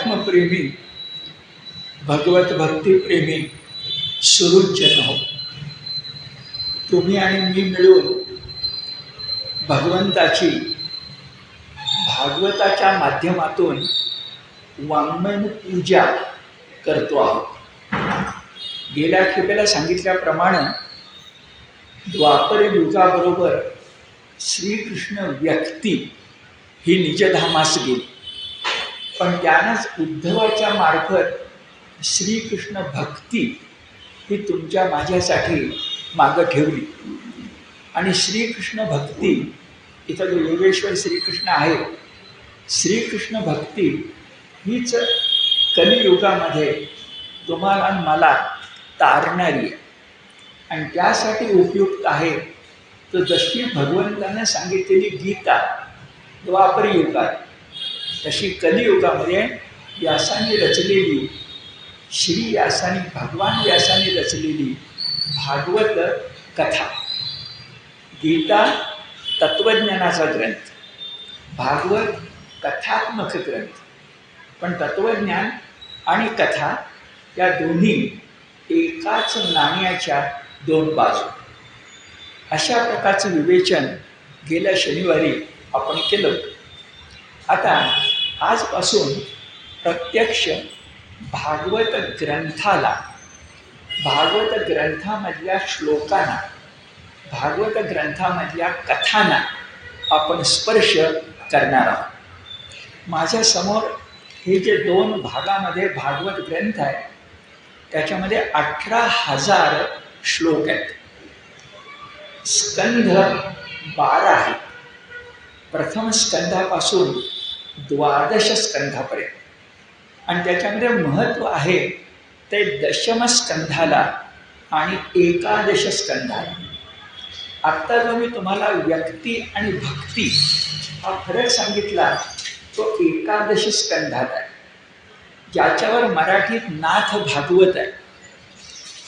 आत्मप्रेमी भगवत भक्तिप्रेमी सुहृदजन हो. तुम्ही आणि मी मिळून भगवंताची भागवताच्या माध्यमातून वाङ्मय पूजा करतो आहोत. गेल्या खेपेला सांगितल्याप्रमाणे द्वापर युगाबरोबर श्रीकृष्ण व्यक्ती ही निजधामास गेली, पण त्यानंच उद्धवाच्या मार्फत श्रीकृष्ण भक्ती ही तुमच्या माझ्यासाठी मागं ठेवली. आणि श्रीकृष्ण भक्ती इथं जो योगेश्वर श्रीकृष्ण आहे, श्रीकृष्ण भक्ती हीच कलियुगामध्ये तुम्हाला आणि मला तारणारी आहे आणि त्यासाठी उपयुक्त आहे. तर जशी भगवंतानं सांगितलेली गीता द्वापर युगात, तशी कलियुगामध्ये व्यासाने रचलेली, श्री व्यासाने भगवान व्यासाने रचलेली भागवत कथा. गीता तत्त्वज्ञानाचा ग्रंथ, भागवत कथात्मक ग्रंथ. पण तत्त्वज्ञान आणि कथा या दोन्ही एकाच नाण्याच्या दोन बाजू. अशा प्रकारचं विवेचन गेल्या शनिवारी आपण केलं. आता आजपासून प्रत्यक्ष भागवत ग्रंथाला, भागवत ग्रंथामधल्या श्लोकांना, भागवत ग्रंथामधल्या कथांना आपण स्पर्श करणार आहोत. माझ्यासमोर हे जे दोन भागामध्ये भागवत ग्रंथ आहे, त्याच्यामध्ये 18,000 श्लोक आहेत. स्कंध 12 आहेत. प्रथम स्कंधापासून 12 स्कंधापर्यंत. आणि त्याच्यामध्ये महत्त्व आहे ते दशम स्कंधाला आणि 11 स्कंधाला. आत्ता जो मी तुम्हाला व्यक्ती आणि भक्ती हा फरक सांगितला, तो 11 स्कंधात आहे, ज्याच्यावर मराठीत नाथ भागवत आहे.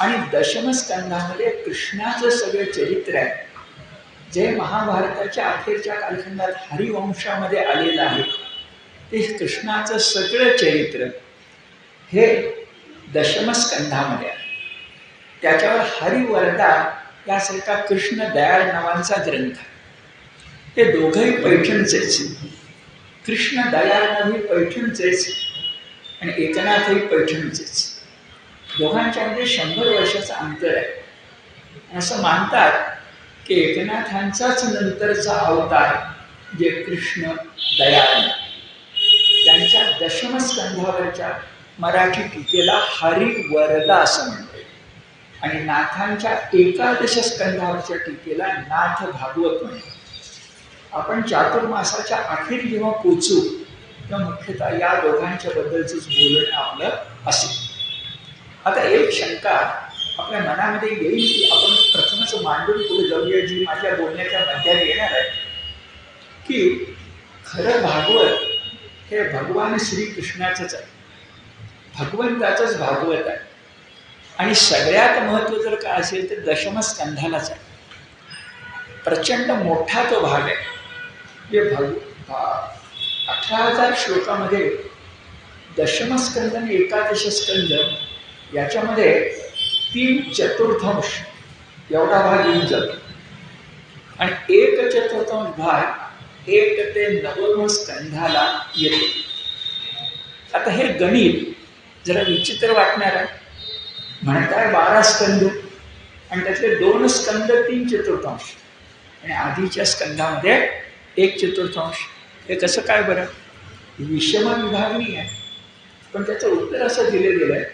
आणि दशम स्कंधामध्ये कृष्णाचं सगळं चरित्र आहे, जे महाभारताच्या अखेरच्या कालखंडात हरिवंशामध्ये आलेलं आहे. ते कृष्णाचं सगळं चरित्र हे दशमस्कंधामध्ये आहे. त्याच्यावर हरिवरदा यासारखा कृष्ण दयाळ नावांचा ग्रंथ आहे. ते दोघंही पैठणचेच. कृष्ण दयाळही पैठणचेच आणि एकनाथही पैठणचेच. दोघांच्यामध्ये 100 वर्षाचं अंतर आहे. असं मानतात की एकनाथांचाच नंतरचा अवतार जे कृष्ण दयाळ, त्यांच्या दशमस्कंधावरच्या मराठी टीकेला हरिवरदा असं म्हणते आणि नाथांच्या 11 स्कंधावरच्या टीकेला नाथ भागवत म्हणते. आपण चातुर्मासाच्या अखेर जेव्हा पोचू तेव्हा मुख्यतः या दोघांच्या बद्दलचंच बोलणं आपलं असेल. आता एक शंका आपल्या मनामध्ये येईल की आपण प्रथमच मांडून पुढे जाऊया, जी माझ्या बोलण्याच्या मध्यात येणार आहे, की खरं भागवत हे भगवान श्रीकृष्णाचंच आहे, भगवंताचंच भागवत आहे. आणि सगळ्यात महत्त्व जर काय असेल तर दशमस्कंधालाच आहे. प्रचंड मोठा तो भाग आहे. जे 18,000 श्लोकामध्ये दशमस्कंध आणि 11 स्कंध याच्यामध्ये 3/4 एवढा भाग येऊन जातो. आणि 1/4 भाग 1 ते 9 स्कंधाला येतो. आता हे गणित जरा विचित्र वाटणार आहे. म्हणताय 12 स्कंध आणि त्यातले 2 स्कंध 3/4 आणि आधीच्या स्कंधामध्ये 1/4. हे कसं काय बरं? विषम विभागणी आहे. पण त्याचं उत्तर असं दिलं गेलं आहे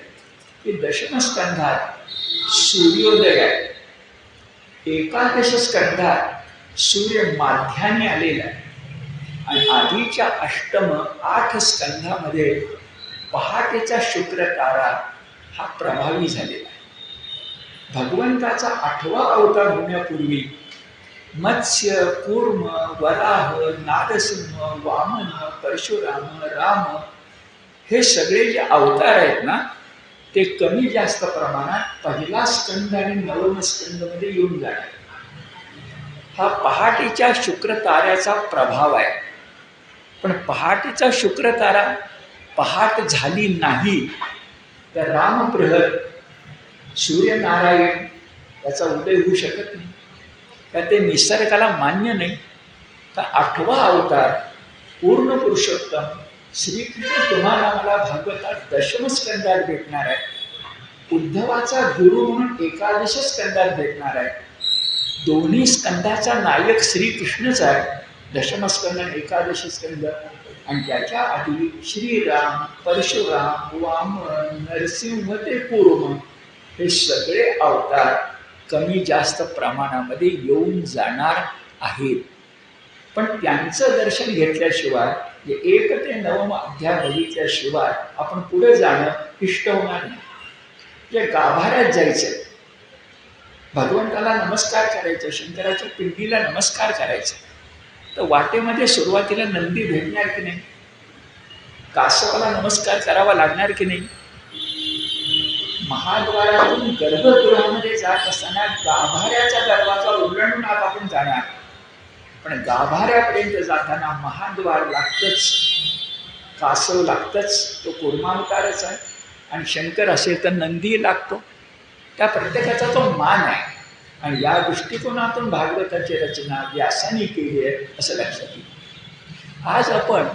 की दशमस्कंधात सूर्योदय आहे, 11 स्कंधात सूर्य माध्याने आलेला आहे आणि आधीच्या अष्टम 8 स्कंधामध्ये पहाटेचा शुक्र तारा हा प्रभावी झालेला आहे. भगवंताचा 8वा अवतार होण्यापूर्वी मत्स्य, कूर्म, वराह, नारसिंह, वामन, परशुराम, राम हे सगळे जे अवतार आहेत ना, ते कमी जास्त प्रमाणात पहिला स्कंद आणि 9 स्कंदमध्ये येऊन जाणार. हा पहाटेच्या शुक्र ताऱ्याचा प्रभाव आहे. पण पहाटेचा शुक्र तारा पहाट झाली नाही तर रामप्रहर सूर्यनारायण याचा उदय होऊ शकत नाही का? ते निसर्गाला मान्य नाही का? 8वा अवतार पूर्ण पुरुषोत्तम श्रीकृष्ण तुम्हाला मला भागवतात दशमस्कंदात भेटणार आहे. उद्धवाचा गुरु म्हणून 11 स्कंदात भेटणार आहे. दोन्ही स्कंदाचा नायक श्रीकृष्णच आहे. दशमस्कंद आणि 11 स्कंद. आणि त्याच्या आधी श्रीराम, परशुराम, वामन, नरसिंह ते कूर्म हे सगळे अवतार कमी जास्त प्रमाणामध्ये येऊन जाणार आहेत. पण त्यांचं दर्शन घेतल्याशिवाय 1 ते 9 अध्याय बघितल्याशिवाय आपण पुढे जाणं इष्ट होणार नाही. जे गाभाऱ्यात जायचं, भगवंताला नमस्कार करायचं, शंकराच्या पिंडीला नमस्कार करायचा, तर वाटेमध्ये सुरुवातीला नंदी भेटणार की नाही? कासवाला नमस्कार करावा लागणार की नाही? महाद्वारातून गर्भगृहामध्ये जात असताना गाभाऱ्याचा दरवाजा ओलांडून आत आपण जाणार, पण गाभाऱ्यापर्यंत जाताना महाद्वार लागतंच, कासव लागतंच, तो कूर्मावतारच आहे. आणि शंकर असेल तर नंदी लागतो. त्या प्रत्येकाचा तो मान आहे. आणि या दृष्टिकोनातून भागवताची रचना व्यासांनी केली आहे असं लक्षात येईल. आज आपण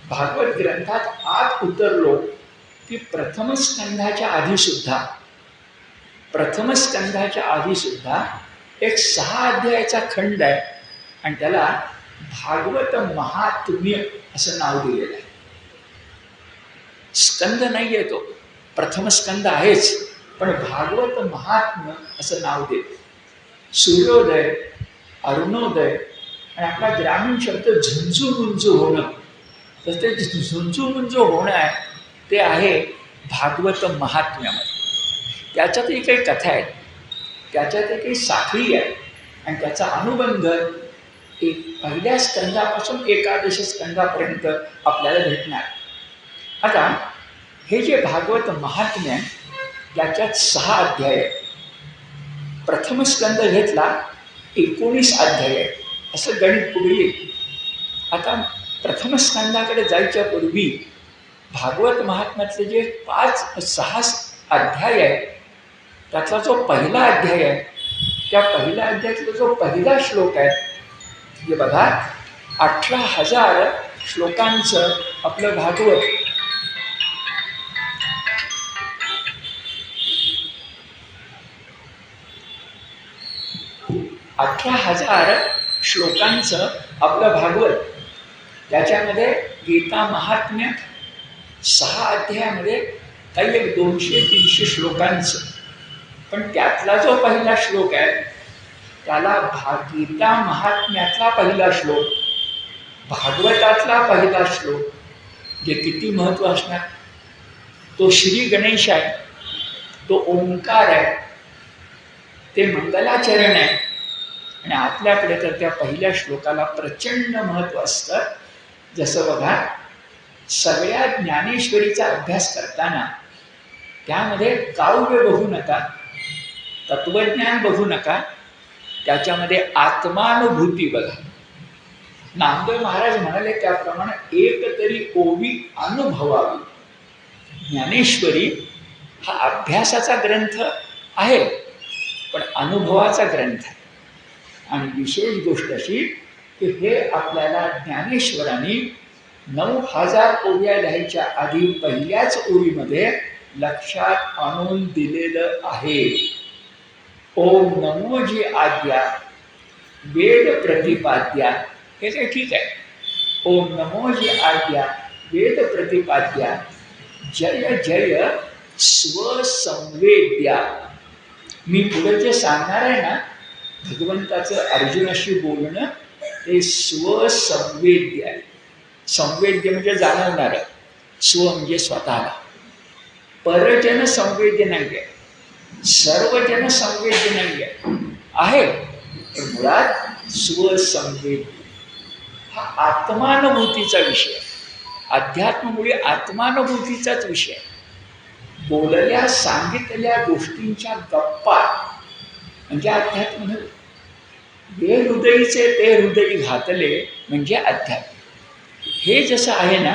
भागवत ग्रंथात आत उतरलो की प्रथम स्कंधाच्या आधीसुद्धा एक 6 अध्यायाचा खंड आहे आणि त्याला भागवत महात्म्य असं नाव दिलेलं आहे. स्कंद नाही आहे तो, प्रथम स्कंद आहेच, पण भागवत महात्म्य असं नाव देते. सूर्योदय, अरुणोदय आणि आपला ग्रामीण शब्द झुंजू होणं, तर ते झुंजू होणं आहे ते आहे भागवत महात्म्यामध्ये. त्याच्यातही काही कथा आहेत, त्याच्यातही काही साखळी आहे आणि त्याचा अनुबंध पहिल्या स्कंदापासून 11 स्कंदापर्यंत आपल्याला भेटणार. आता हे जे भागवत महात्म्य आहे त्याच्यात 6 अध्याय आहेत. प्रथम स्कंद घेतला 19 अध्याय आहे, असं गणित पुढे येईल. आता प्रथम स्कंदाकडे जायच्या पूर्वी भागवत महात्म्यातले जे 6 अध्याय आहेत त्यातला जो पहिला अध्याय आहे, त्या पहिल्या अध्यायातला जो पहिला श्लोक आहे, जे बघा 18,000 श्लोकांचं आपलं भागवत. 18,000 श्लोकांचं आपलं भागवत. त्याच्यामध्ये गीता महात्म्य 6 अध्यायामध्ये काही 200-300 श्लोकांचं. पण त्यातला जो पहिला श्लोक आहे त्याला गीता महात्म्यातला पहिला श्लोक, भागवतातला पहिला श्लोक, जे किती महत्त्व असणार. तो श्री गणेश आहे, तो ओंकार आहे, ते मंगलाचरण आहे. आणि आपल्याकडे तर त्या पहिल्या श्लोकाला प्रचंड महत्त्व असतं. जसं बघा, सगळ्या ज्ञानेश्वरीचा अभ्यास करताना त्यामध्ये काव्य बघू नका, तत्वज्ञान बघू नका, त्याच्यामध्ये आत्मानुभूती बघा. नामदेव महाराज म्हणाले त्याप्रमाणे एक तरी ओवी अनुभवावी. ज्ञानेश्वरी हा अभ्यासाचा ग्रंथ आहे, पण अनुभवाचा ग्रंथ आहे. आणि विशेष गोष्ट अशी की हे आपल्याला ज्ञानेश्वरांनी 9,000 ओव्या लिहायच्या आधी पहिल्याच ओळीमध्ये लक्षात आणून दिलेलं आहे. ओम नमो जी आद्या वेद प्रतिपाद्या. हे काय ठीक आहे. ओम नमो जी आद्या वेद प्रतिपाद्या जय जय स्वसंवेद्या. मी पुढे जे सांगणार आहे ना, भगवंताचं अर्जुनाशी बोलणं, ते स्वसंवेद्य आहे. संवेद्य म्हणजे जाणवणारं, स्व म्हणजे स्वतःला. परजन संवेद्य नाही आहे, सर्वजन संवेद्य नाही आहे, पण मुळात स्वसंवेद्य हा आत्मानुभूतीचा विषय. अध्यात्मामुळे आत्मानुभूतीचाच विषय. बोलल्या सांगितलेल्या गोष्टींच्या गप्पा म्हणजे अध्यात्म नव्हे. हे हृदयीचे ते हृदयी घातले म्हणजे अध्यात्म. हे जसं आहे ना,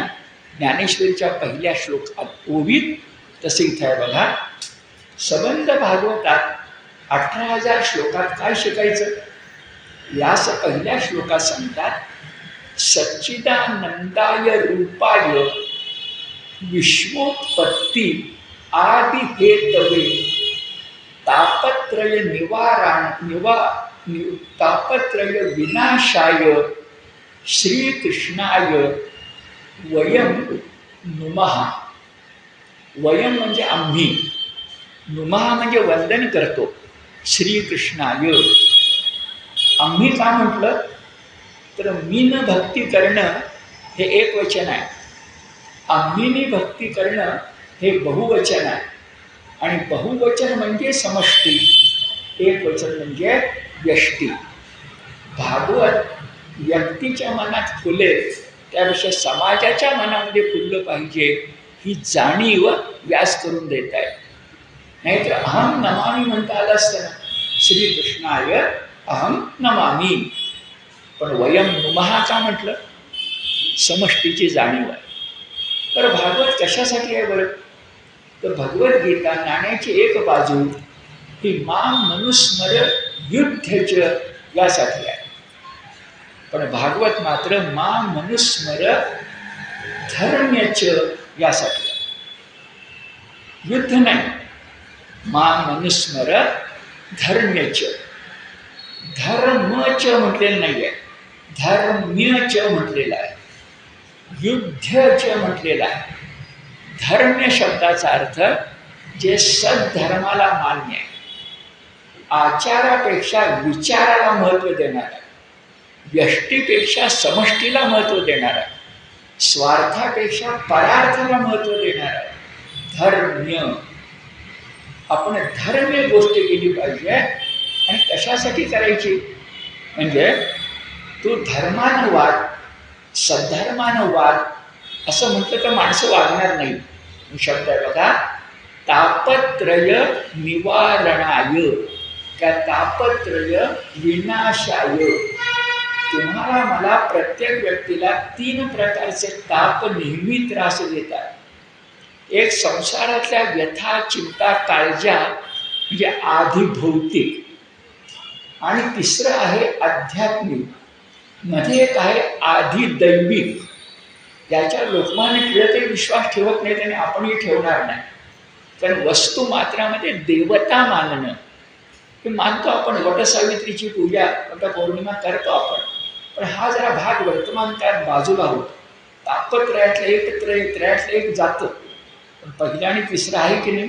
ज्ञानेश्वरीच्या पहिल्या श्लोकात ओवीत तसे इथे आहे बघा. सबंध भागवतात 18,000 श्लोकात काय शिकायचं? यास पहिल्या श्लोकात सांगतात, सच्चिदानंदाय रूपाय विश्वोत्पत्ती आदि हेतवे तापत्रय तापत्रय विनाशाय श्रीकृष्णाय वयम नुमः. वयम म्हणजे आम्ही, नुमः म्हणजे वंदन करतो. श्रीकृष्णाय आम्ही का म्हटलं तर मीन भक्ती करणं हे एक वचन आहे, आम्हीनी भक्ती करणं हे बहुवचन आहे. आणि बहुवचन म्हणजे समष्टी, एक वचन म्हणजे व्यष्टी. भागवत व्यक्तीच्या मनात फुलेल त्यापेक्षा समाजाच्या मनामध्ये फुललं पाहिजे ही जाणीव व्यास करून देत आहे. नाहीतर अहम नमामी म्हणता आलं असतं ना, श्रीकृष्णाय अहम नमामी. पण वयम नुमहा का म्हटलं? समष्टीची जाणीव आहे. तर भागवत कशासाठी आहे बरं? तर भगवद्गीता नाण्याची एक बाजू ही मां मनुस्मर युद्धच यासाठी आहे, पण भागवत मात्र मां मनुस्मर धर्म्यच यासाठी आहे. युद्ध नाही, मां मनुस्मर धर्म्यच. धर्मच म्हटलेलं नाही आहे, धर्म्यच म्हटलेलं आहे, युद्धच म्हटलेलं आहे. धर्म्य शब्दाचा अर्थ जे सद्धर्माला मान्य आहे, आचारापेक्षा विचाराला महत्त्व देणार आहे, व्यष्टीपेक्षा समष्टीला महत्त्व देणार आहे, स्वार्थापेक्षा परार्थाला महत्त्व देणार आहे. धर्म्य. आपण धर्म्य गोष्ट केली पाहिजे. आणि कशासाठी करायची? म्हणजे तू धर्मानं वाद, सद्धर्मानं वाद असं म्हटलं तर माणसं वागणार नाही. शब्द आहे बघा, तापत्रय निवारणाय, त्या तापत्रय विनाशाय. तुम्हाला मला प्रत्येक व्यक्तीला 3 प्रकारचे ताप नेहमी त्रास देतात. एक संसारातल्या व्यथा, चिंता, काळजा म्हणजे आधी भौतिक, आणि तिसरं आहे आध्यात्मिक, मध्ये एक आहे आधी दैविक. याच्या लोकमान्य टिळकही विश्वास ठेवत नाहीत आणि आपणही ठेवणार नाही. कारण वस्तू मात्रामध्ये देवता मानणं हे मानतो आपण. वटसावित्रीची पूजा, वटपौर्णिमा करतो आपण, पण हा जरा भाग वर्तमान काळात बाजूला होतो. तापत्रयातलं एक त्रयातलं एक जातं, पण पहिला आणि तिसरा आहे की नाही?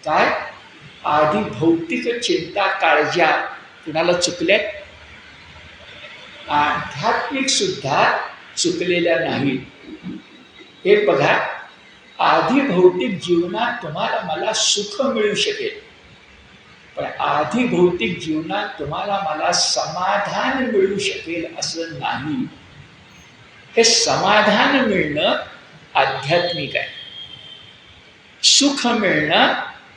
काय? आधी भौतिक चिंता, काळजा कुणाला चुकल्यात? आध्यात्मिक सुद्धा चुकलेल्या नाहीत. हे बघा, आधी भौतिक जीवनात तुम्हाला मला सुख मिळू शकेल, पण आधी भौतिक जीवनात तुम्हाला मला समाधान मिळू शकेल असं नाही. हे समाधान मिळणं आध्यात्मिक आहे, सुख मिळणं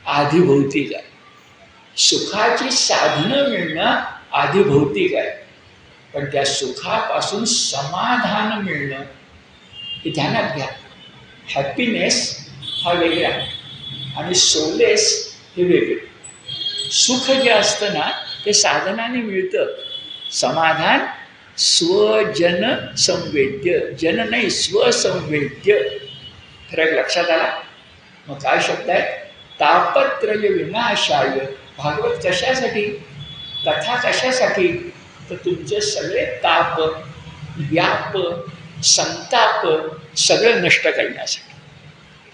आधी भौतिक आहे. सुखाची साधनं मिळणं आधी भौतिक आहे, पण त्या सुखापासून समाधान मिळणं हे ध्यानात घ्या. हॅपीनेस हा वेगळा आणि सोलेस हे वेगळे. सुख जे असतं ना ते साधनाने मिळतं. समाधान स्वजन संवेद्य, जन नाही स्वसंवेद्य. फरक लक्षात आला? मग काय शब्द आहे? तापत्रय विनाशाय. भागवत कशासाठी? कथा कशासाठी? तर तुमचे सगळे ताप, व्याप, संताप सगळं नष्ट करण्यासाठी.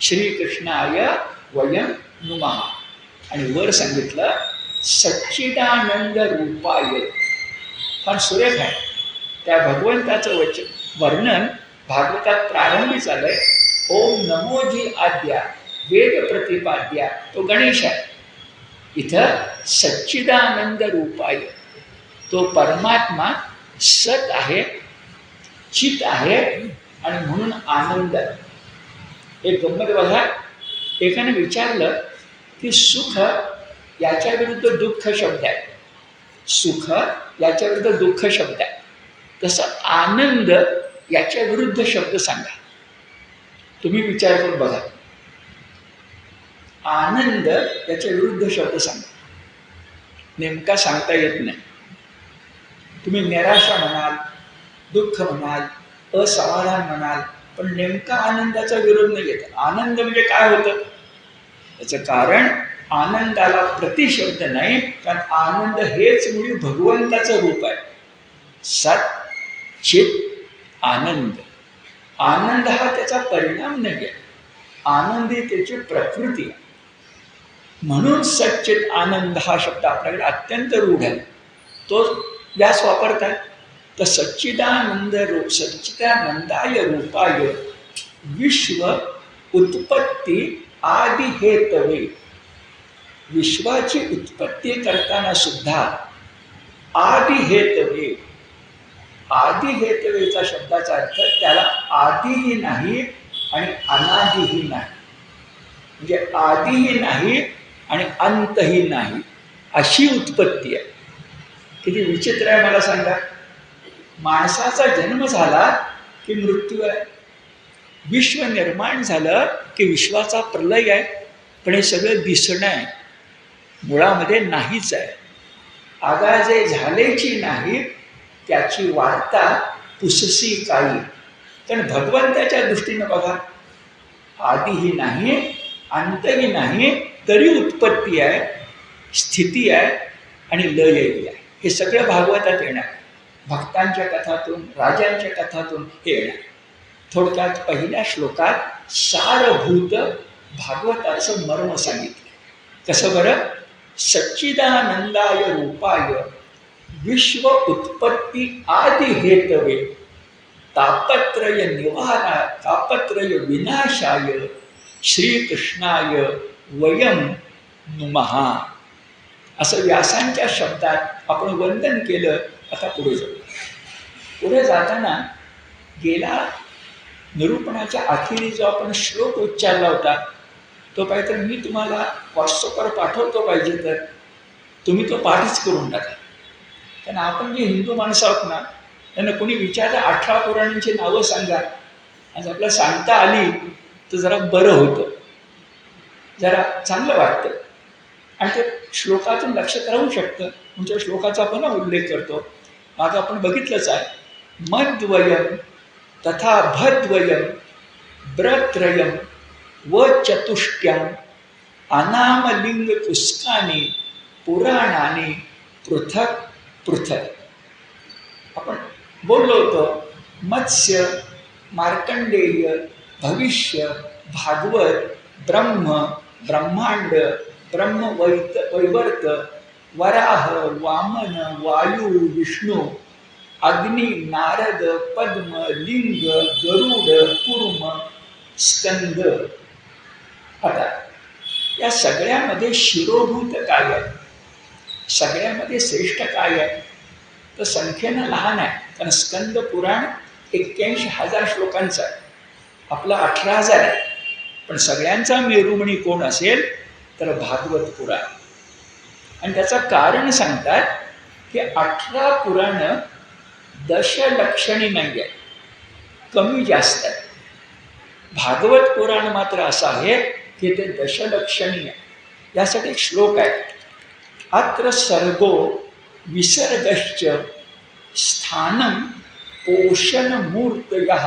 श्रीकृष्णाय वयम नुमः. आणि वर सांगितलं सच्चिदानंद रूपाय. फार सुरेख आहे. त्या भगवंताचं वर्णन भागवतात प्रारंभी चाललंय. ओम नमोजी आद्या वेद प्रतिपाद्या, तो गणेश आहे. इथं सच्चिदानंद रूपाय, तो परमात्मा सत आहे, चित आहे आणि म्हणून आनंद आहे. एक गंमत बघा, एकाने विचारलं की सुख याच्या विरुद्ध दुःख शब्द आहे, सुख याच्या विरुद्ध दुःख शब्द आहे, तसं आनंद याच्या विरुद्ध शब्द सांगा. तुम्ही विचार करून बघा. आनंद याच्या विरुद्ध शब्द सांगा. नेमका सांगता येत नाही. तुम्ही निराशा म्हणाल, दुःख म्हणाल, असमाधान म्हणाल, पण नेमका आनंदाचा विरोध नाही येत. आनंद म्हणजे काय होतं याचं कारण आनंदाला प्रतिशब्द नाही, कारण आनंद हेच मुळी भगवंताचं रूप आहे. सत चित आनंद. आनंद हा त्याचा परिणाम नाही आहे, आनंद ही त्याची प्रकृती आहे. म्हणून सच्चित आनंद हा शब्द आपल्याकडे अत्यंत रूढ आहे. तो व्यास वापरतात. तर सच्चिदानंद रूप, सच्चिदानंदाय रूपाय विश्व उत्पत्ती आदि हेतवे. विश्वाची उत्पत्ती करताना सुद्धा आदि हेतवे. आदि हेतवेचा शब्दाचा अर्थ त्याला आदिही नाही आणि अनादिही नाही. म्हणजे आदिही नाही आणि अंतही नाही, अशी उत्पत्ती आहे. किती विचित्र आहे मला सांगा. माणसाचा जन्म झाला की मृत्यू आहे, विश्व निर्माण झालं की विश्वाचा प्रलय आहे. पण हे सगळं दिसणं आहे, मुळामध्ये नाहीच आहे. आगाजे झालेची नाही त्याची वार्ता पुससी काही. कारण भगवंताच्या दृष्टीनं बघा, आदिही नाही अंतही नाही, तरी उत्पत्ती आहे, स्थिती आहे आणि लयही आहे. हे सगळं भागवतात येणार. भक्तांच्या कथातून, राजांच्या कथातून हे येणार. थोडक्यात पहिल्या श्लोकात सारभूत भागवताचं मर्म सांगितलं. कसं बरं? सच्चिदानंदाय रूपाय विश्व उत्पत्ती आदि हेतवे तापत्रय विनाशाय श्रीकृष्णाय वयम नुमः. असं व्यासांच्या शब्दात आपण वंदन केलं. आता पुढे जाऊ. पुढे जाताना गेला निरूपणाच्या अखेरी जो आपण श्लोक उच्चारला होता, तो पाहिजे मी तुम्हाला व्हॉट्सअपवर पाठवतो, पाहिजे तर तुम्ही तो पाठच करून टाका. कारण आपण जे हिंदू माणसं आहोत ना, त्यांना कोणी विचारलं 18 पुराणांची नावं सांगा, आज आपल्याला सांगता आली तर जरा बरं होतं, जरा चांगलं वाटतं आणि ते श्लोकातून लक्षात राहू शकतं. म्हणजे श्लोकाचा पण उल्लेख करतो. मागं आपण बघितलंच आहे. मद्वयम तथा भद्वयम ब्रत्रयम व चतुष्ट्यम अनामलिंग पुष्कानी पुराणानी पृथक पृथक. आपण बोललो होतो मत्स्य, मार्कंडेय, भविष्य, भागवत, ब्रह्म, ब्रह्मांड, वैवर्त, वराह, वामन, वायू, विष्णू, अग्नि, नारद, पद्म, लिंग, गरुड, कूर्म, स्कंद. आता या सगळ्यामध्ये शिरोभूत काय आहे, सगळ्यामध्ये श्रेष्ठ काय आहे, तर संख्येनं लहान आहे. कारण स्कंद पुराण 81,000 श्लोकांचं आहे, आपलं 18,000 आहे. पण सगळ्यांचा मेरुमणी कोण असेल तर भागवत पुराण. आणि त्याचं कारण सांगतात की 18 पुराणं दशलक्षणी नाही आहे, कमी जास्त आहे. भागवत पुराण मात्र असं आहे की ते दशलक्षणी आहे. यासाठी श्लोक आहे. अत्र सर्गो विसर्गश्च स्थानं पोषणमूर्तयः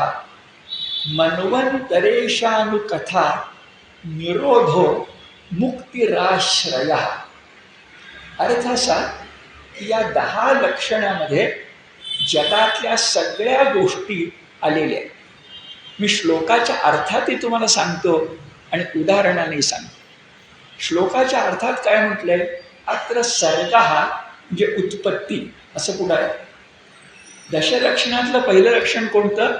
मन्वंतरेशानुकथा निरोधो मुक्तिराश्रयः. अर्थ असा की या 10 लक्षणामध्ये जगातल्या सगळ्या गोष्टी आलेल्या आहेत. मी श्लोकाच्या अर्थातही तुम्हाला सांगतो आणि उदाहरणाने सांगतो. श्लोकाच्या अर्थात काय म्हटलंय? अत्र सर्ग हा म्हणजे उत्पत्ती, असं कुठं आहे? दशलक्षणातलं पहिलं लक्षण कोणतं?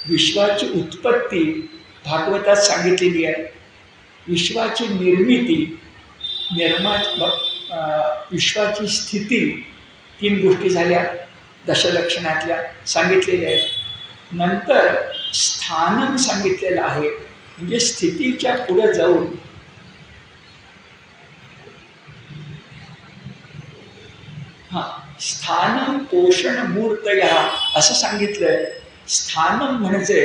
विश्वाची उत्पत्ती भागवतात सांगितलेली आहे. विश्वाची निर्मिती, विश्वाची स्थिती, 3 गोष्टी झाल्या दशलक्षणातल्या सांगितलेल्या आहेत. नंतर स्थानम सांगितलेलं आहे, म्हणजे स्थितीच्या पुढे जाऊन स्थानम पोषण मूर्तया असं सांगितलंय. स्थानम म्हणजे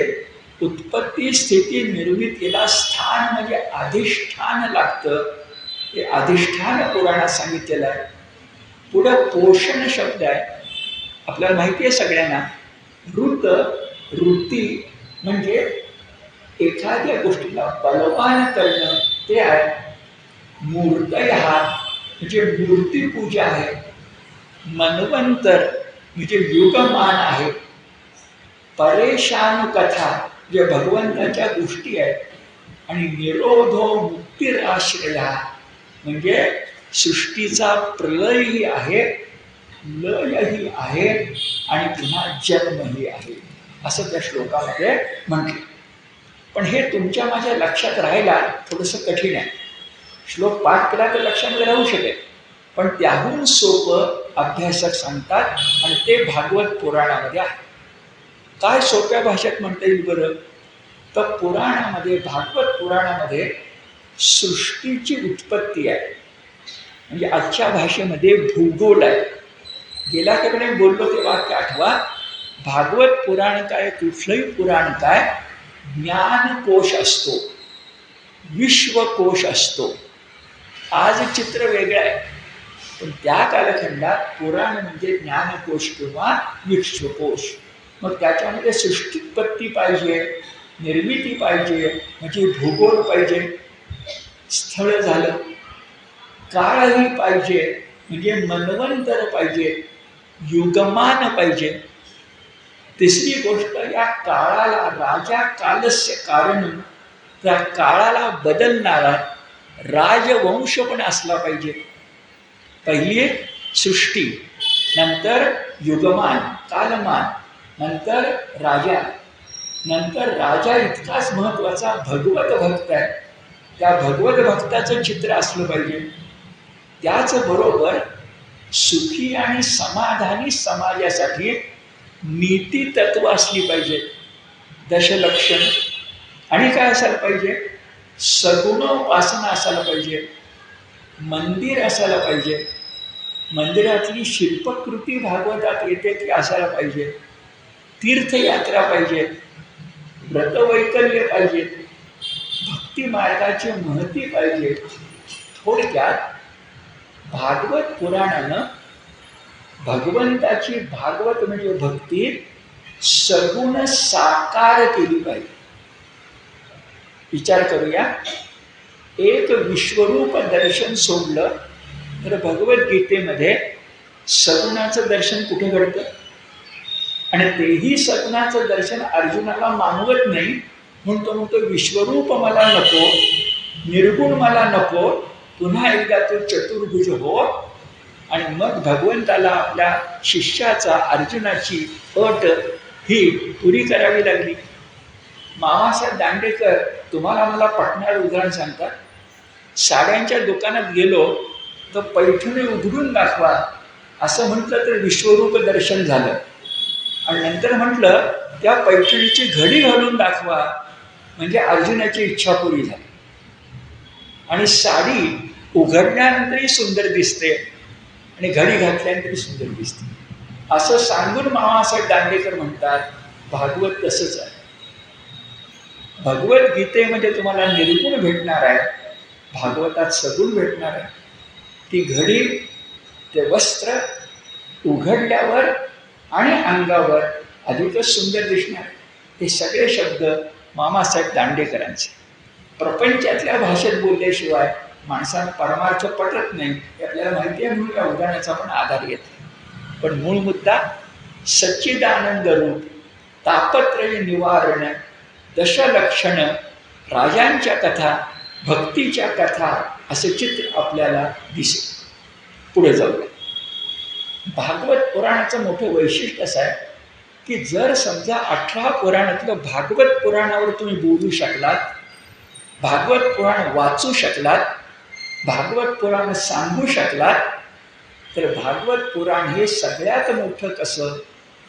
उत्पत्ती स्थिती निर्मितीला स्थान म्हणजे अधिष्ठान लागतं. हे अधिष्ठान पुराणात सांगितलेलं आहे. पुढं पोषण शब्द आहे. आपल्याला माहिती आहे सगळ्यांना, ऋत ऋती म्हणजे एखाद्या गोष्टीला बलवान करणं ते आहे. मूर्तयः म्हणजे मूर्तीपूजा आहे. मन्वंतर म्हणजे युगमान आहे. परेशान कथा जे भगवंताच्या गोष्टी आहेत. आणि निरोधो मुक्तिराश्रया म्हणजे सृष्टीचा प्रलयही आहे, लयही आहे आणि पुन्हा जन्मही आहे, असं त्या श्लोकामध्ये म्हटलं. पण हे तुमच्या माझ्या लक्षात राहायला थोडंसं कठीण आहे. श्लोक पाठ केला तर लक्षामध्ये राहू शकेल, पण त्याहून सोपं अभ्यासक सांगतात आणि ते भागवत पुराणामध्ये आहे. काय सोप्या भाषेत म्हणता येईल बरं? तर पुराणामध्ये, भागवत पुराणामध्ये सृष्टीची उत्पत्ती आहे. म्हणजे आजच्या भाषेमध्ये भूगोल आहे. गेल्या ठिकाणी बोललो ते वाक्य आठवा. भागवत पुराण काय, कुठलंही पुराण काय, ज्ञानकोश असतो, विश्वकोश असतो. आज चित्र वेगळं आहे, पण त्या कालखंडात पुराण म्हणजे ज्ञानकोश किंवा विश्वकोश. मग त्याच्यामध्ये सृष्टीत्पत्ती पाहिजे, निर्मिती पाहिजे, म्हणजे भूगोल पाहिजे, स्थळ झालं, काळही पाहिजे म्हणजे मन्वंतर पाहिजे, युगमान पाहिजे. तिसरी गोष्ट, या काळाला राजा कालस्य कारण, त्या काळाला बदलणारा राजवंश पण असला पाहिजे. पहिली सृष्टी, नंतर युगमान कालमान, नंतर राजा, नंतर राजा इतकाच महत्त्वाचा भगवत भक्त आहे, त्या भगवत भक्ताचं चित्र असलं पाहिजे. त्याचबरोबर सुखी आणि समाधानी समाजासाठी नीती तत्व असली पाहिजे, दशलक्षण. आणि काय असायला पाहिजे? सगुणोपासना असायला पाहिजे, मंदिर असायला पाहिजे, मंदिरातली शिल्पकृती भागवतात येते ती असायला पाहिजे, तीर्थयात्रा पाहिजे, व्रतवैकल्य पाहिजे, भक्ती मार्गाची महती पाहिजे. थोडक्यात भागवत पुराणानं भगवंताची, भागवत म्हणजे भक्ती, सगुण साकार केली पाहिजे. विचार करूया, एक विश्वरूप दर्शन सोडलं तर भगवद्गीतेमध्ये सगुणाचं दर्शन कुठे घडतं? आणि तेही सगुणाचं दर्शन अर्जुनाला मानवत नाही, म्हणतो विश्वरूप मला नको, निर्गुण मला नको, पुन्हा एकदा तो चतुर्भुज हो. आणि मग भगवंताला आपल्या शिष्याचा, अर्जुनाची अट ही पुरी करावी लागली. मामासाहेब दांडेकर तुम्हाला मला पटणारं उदाहरण सांगतात. साड्यांच्या दुकानात गेलो तर पैठणी उघडून दाखवा असं म्हटलं तर विश्वरूप दर्शन झालं. आणि नंतर म्हटलं त्या पैठणीची घडी घालून दाखवा म्हणजे अर्जुनाची इच्छा पुरी झाली. आणि साडी उघडल्यानंतरही सुंदर दिसते आणि घडी घातल्यानंतरही सुंदर दिसते, असं सांगून मामासाहेब दांडेकर म्हणतात भागवत तसंच आहे. भगवद्गीतेमध्ये तुम्हाला निर्गुण भेटणार आहे, भागवतात सगुण भेटणार आहे. ती घडी, ते वस्त्र उघडल्यावर आणि अंगावर अधिकच सुंदर दिसणार. हे सगळे शब्द मामासाहेब दांडेकरांचे. प्रपंचातल्या भाषेत बोलल्याशिवाय माणसानं परमार्थ पटत नाही, हे आपल्याला माहिती आहे, म्हणून या उदाहरणाचा आपण आधार घेतो. पण मूळ मुद्दा सच्चिदानंद रूप, तापत्रय निवारण, दशलक्षण, राजांच्या कथा, भक्तीच्या कथा, असे चित्र आपल्याला दिसेल. पुढे जाऊया. भागवत पुराणाचं मोठं वैशिष्ट्य असं आहे की जर समजा 18 पुराणातलं भागवत पुराणावर तुम्ही बोलू शकलात, भागवत पुराण वाचू शकलात, भागवत पुराण सांगू शकलात, तर भागवत पुराण हे सगळ्यात मोठं कसं?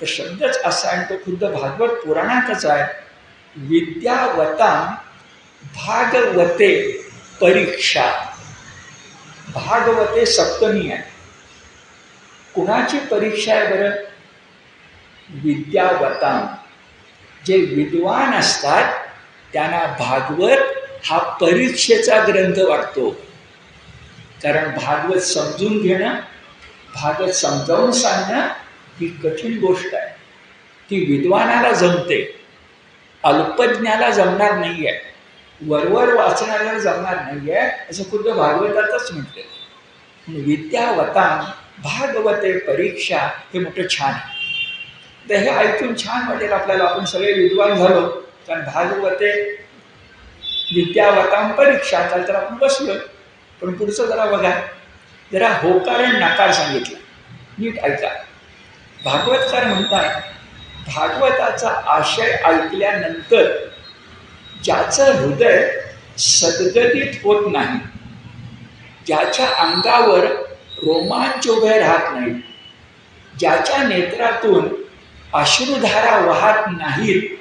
तर शब्दच असा आहे, तो खुद्द भागवत पुराणातच आहे. विद्यावता भागवते परीक्षा. भागवते सप्तमी आहे. कुणाची परीक्षा आहे बरं? विद्यावता. जे विद्वान असतात त्यांना भागवत हा परीक्षेचा ग्रंथ वाटतो. कारण भागवत समजून घेणं, भागवत समजावून सांगणं ही कठीण गोष्ट आहे. ती विद्वानाला जमते, अल्पज्ञाला जमणार नाही आहे, वरवर वाचणाऱ्याला जमणार नाही आहे, असं खुद्द भागवतातच म्हटलेलं. विद्यावतां भागवते परीक्षा हे मोठं छान आहे. तर हे ऐकून छान वाटेल आपल्याला, आपण सगळे विद्वान झालो, कारण भागवते विद्यावतां परीक्षा तर आपण बसलो. पण पुढचं जरा बघा, जरा होकार आणि नकार सांगितलं, नीट ऐका. भागवतकार म्हणतात, भागवताचा आशय ऐकल्यानंतर ज्याचं हृदय सद्गतीत होत नाही, ज्याच्या अंगावर रोमांच उभे राहत नाही, ज्याच्या नेत्रातून अश्रुधारा वाहत नाहीत,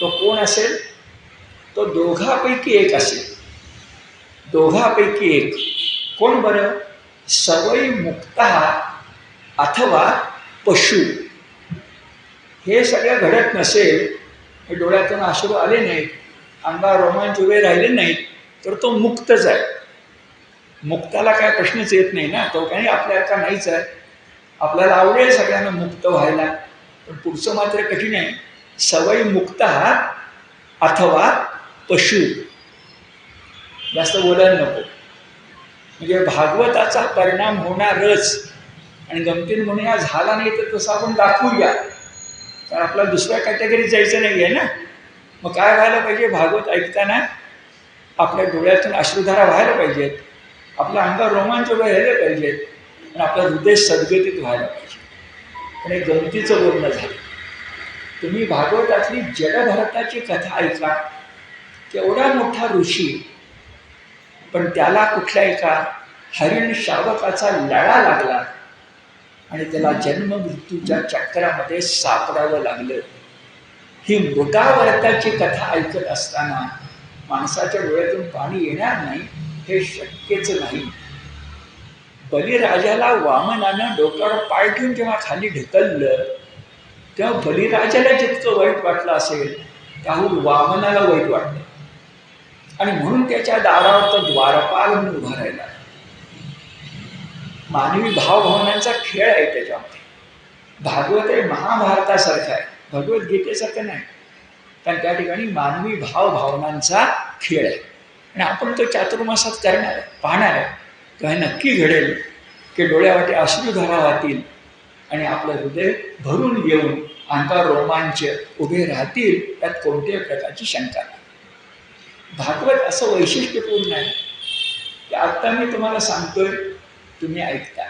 तो कोण असेल? तो दोघापैकी एक असेल. दोघापैकी एक कोण बरं? सवयी मुक्त अथवा पशु. हे सगळं घडत नसेल, हे डोळ्यातून अश्रू आले नाहीत, अंगावर रोमांच उभे राहिले नाहीत, तर तो मुक्तच आहे. मुक्ताला काय प्रश्नच येत नाही ना, तो काही आपल्याला नाहीच आहे. आपल्याला आवडेल सगळ्यांना मुक्त व्हायला, पण पुढचं मात्र कठीण आहे. सवयी मुक्त अथवा पशु. जास्त बोलायला नको. म्हणजे भागवताचा परिणाम होणारच. आणि गमतीन म्हणूया झाला नाही तर तसं आपण दाखवूया, कारण आपल्याला दुसऱ्या कॅटेगरीत जायचं नाही आहे ना. मग काय व्हायला पाहिजे? भागवत ऐकताना आपल्या डोळ्यातून अश्रुधारा व्हायला पाहिजेत, आपल्या अंगावर रोमांच उभे राहिले पाहिजेत, आणि आपलं हृदय सद्गतीत व्हायला पाहिजे. पण एक गमतीचं बोलणं झालं. तुम्ही भागवतातली जलभरताची कथा ऐका. केवढा मोठा ऋषी, पण त्याला कुठल्या एका हरिण शावकाचा लळा लागला आणि त्याला जन्म मृत्यूच्या चक्रामध्ये सापडावं लागलं. ही मृगावर्ताची कथा ऐकत असताना माणसाच्या डोळ्यातून पाणी येणार नाही हे शक्यच नाही. बलिराजाला वामनानं डोक्यावर पाय ठेवून जेव्हा खाली ढकललं, तेव्हा बलिराजाला जितकं वाईट वाटलं असेल त्याहून वामनाला वाईट वाटलं. आणि म्हणून त्याच्या दारावर तो द्वारपाल म्हणून उभा राहिला. मानवी भावभावनांचा खेळ आहे त्याच्यामध्ये. भागवत हे महाभारतासारखं आहे, भगवद्गीतेसारखं नाही. कारण त्या ठिकाणी मानवी भावभावनांचा खेळ आहे. आणि आपण तो चातुर्मासात करणार आहे, पाहणार आहे. तेव्हा नक्की घडेल की डोळ्यावाटे अश्रुधारा वाहतील आणि आपलं हृदय भरून येऊन अंगावर रोमांच उभे राहतील. त्यात कोणत्याही प्रकारची शंका नाही. भागवत असं वैशिष्ट्यपूर्ण आहे की आत्ता मी तुम्हाला सांगतोय, तुम्ही ऐकता.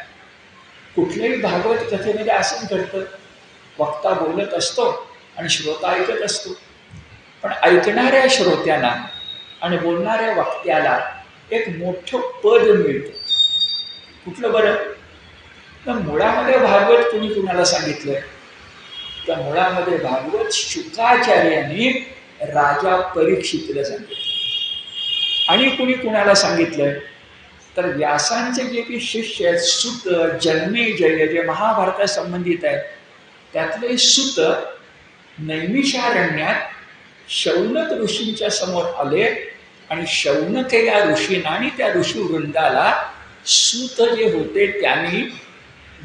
कुठल्याही भागवत कथेमध्ये असंच घडतं, वक्ता बोलत असतो आणि श्रोता ऐकत असतो. पण ऐकणाऱ्या श्रोत्याला आणि बोलणाऱ्या वक्त्याला एक मोठं पद मिळतं. कुठलं बरं? तर मुळामध्ये भागवत कुणी कुणाला सांगितलं? त्या मुळामध्ये भागवत शुकाचार्यांनी राजा परीक्षितला सांगितलं. आणि कुणी कुणाला सांगितलं? तर व्यासांचे जे काही शिष्य आहेत, सुत, जन्मेजय, जे महाभारता संबंधित आहेत, त्यातले सुत नैमिषारण्यात शौनक ऋषींच्या समोर आले आणि शौनक या ऋषींना आणि त्या ऋषीवृंदाला सूत जे होते त्यांनी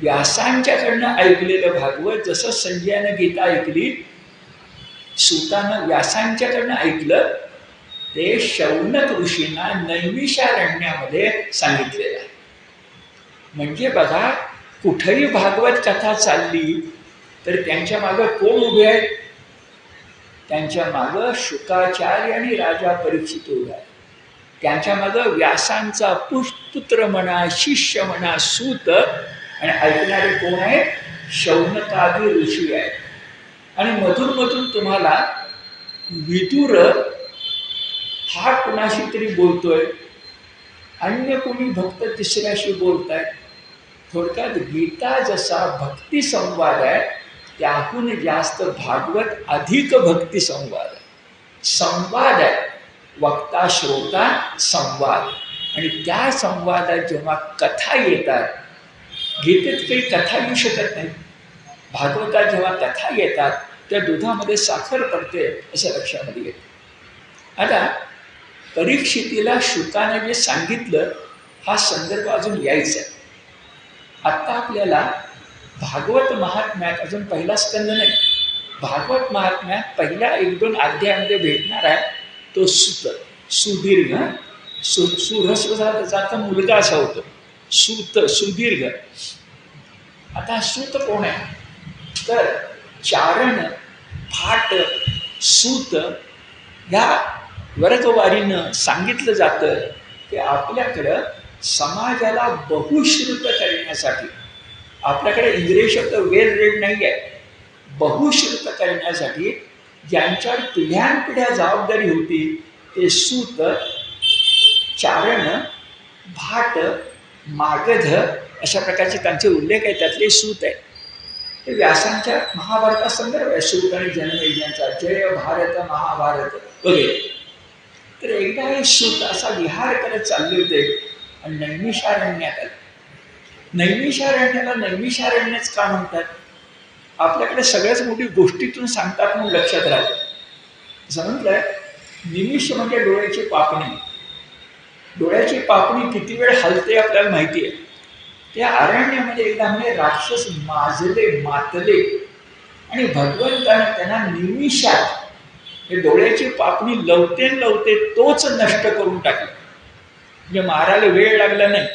व्यासांच्याकडनं ऐकलेलं भागवत, जसं संजयानं गीता ऐकली, सूतानं व्यासांच्याकडनं ऐकलं, ते शौनक ऋषींना नैमिषारण्यामध्ये सांगितलेलं आहे. म्हणजे बघा, कुठेही भागवत कथा चालली तर त्यांच्या मागं कोण उभे आहेत? त्यांच्या मागं शुकाचार्य आणि राजा परीक्षित उभे आहेत. त्यांच्या मागं व्यासांचा पुत्र म्हणा, शिष्य म्हणा, सूत, आणि ऐकणारे कोण आहेत? शौनकादी ऋषी आहेत. आणि मधून मधून तुम्हाला विदुर हा कुणाशी तरी बोलतोय, अन्य कोणी भक्त तिसऱ्याशी बोलतायत. थोडक्यात गीता जसा भक्ती संवाद आहे, त्याहून जास्त भागवत अधिक भक्ती संवाद आहे. संवाद आहे, वक्ता श्रोता संवाद. आणि त्या संवादात जेव्हा कथा येतात, गीतेत काही कथा येऊ शकत नाही, भागवतात जेव्हा कथा येतात त्या दुधामध्ये साखर पडते असं लक्षामध्ये येतं. आता परीक्षितीला शुकाने जे सांगितलं हा संदर्भ अजून यायचा आहे. आत्ता आपल्याला भागवत महात्म्यात अजून पहिला स्कंद नाही, भागवत महात्म्यात पहिल्या 1-2 अध्यायामध्ये भेटणार आहे तो सूत, सुदीर्घ. सुरस्व त्याचा अर्थ मुलगा असा होतो, सूत सुदीर्घ. आता सूत कोण आहे तर चारण, फाट, सूत ह्या वर्गवारीनं सांगितलं जातं की आपल्याकडं समाजाला बहुश्रुत करण्यासाठी, आपल्याकडे इंग्रजी शब्द वेल रेड नाही आहे, बहुश्रुत करण्यासाठी ज्यांच्यावर पिढ्यानपिढ्या जबाबदारी होती ते सूत, चारण, भाट, मागध अशा प्रकारचे त्यांचे उल्लेख आहे. त्यातले सूत आहे ते व्यासांच्या महाभारतात संदर्भ आहे, सूत आणि जनमेजयांचा, जय भारत महाभारत वगैरे. तर एकदा हे सूत असा विहार करत चालले होते आणि नैमिषारण्यात आले. नैमिषारण्याला नैमिषारण्यच का म्हणतात? आपल्याकडे सगळ्याच मोठी गोष्टीतून सांगतात म्हणून लक्षात राहतं. असं म्हटलंय, निमिष म्हणजे डोळ्याची पापणी. डोळ्याची पापणी किती वेळ हलते आपल्याला माहिती आहे. त्या अरण्यामध्ये एकदा म्हणजे राक्षस माजले, मातले आणि भगवंतानं त्यांना निमिषात हे डोळ्याची पापणी लवते तोच नष्ट करून टाकलं. म्हणजे मारायला वेळ लागला नाही.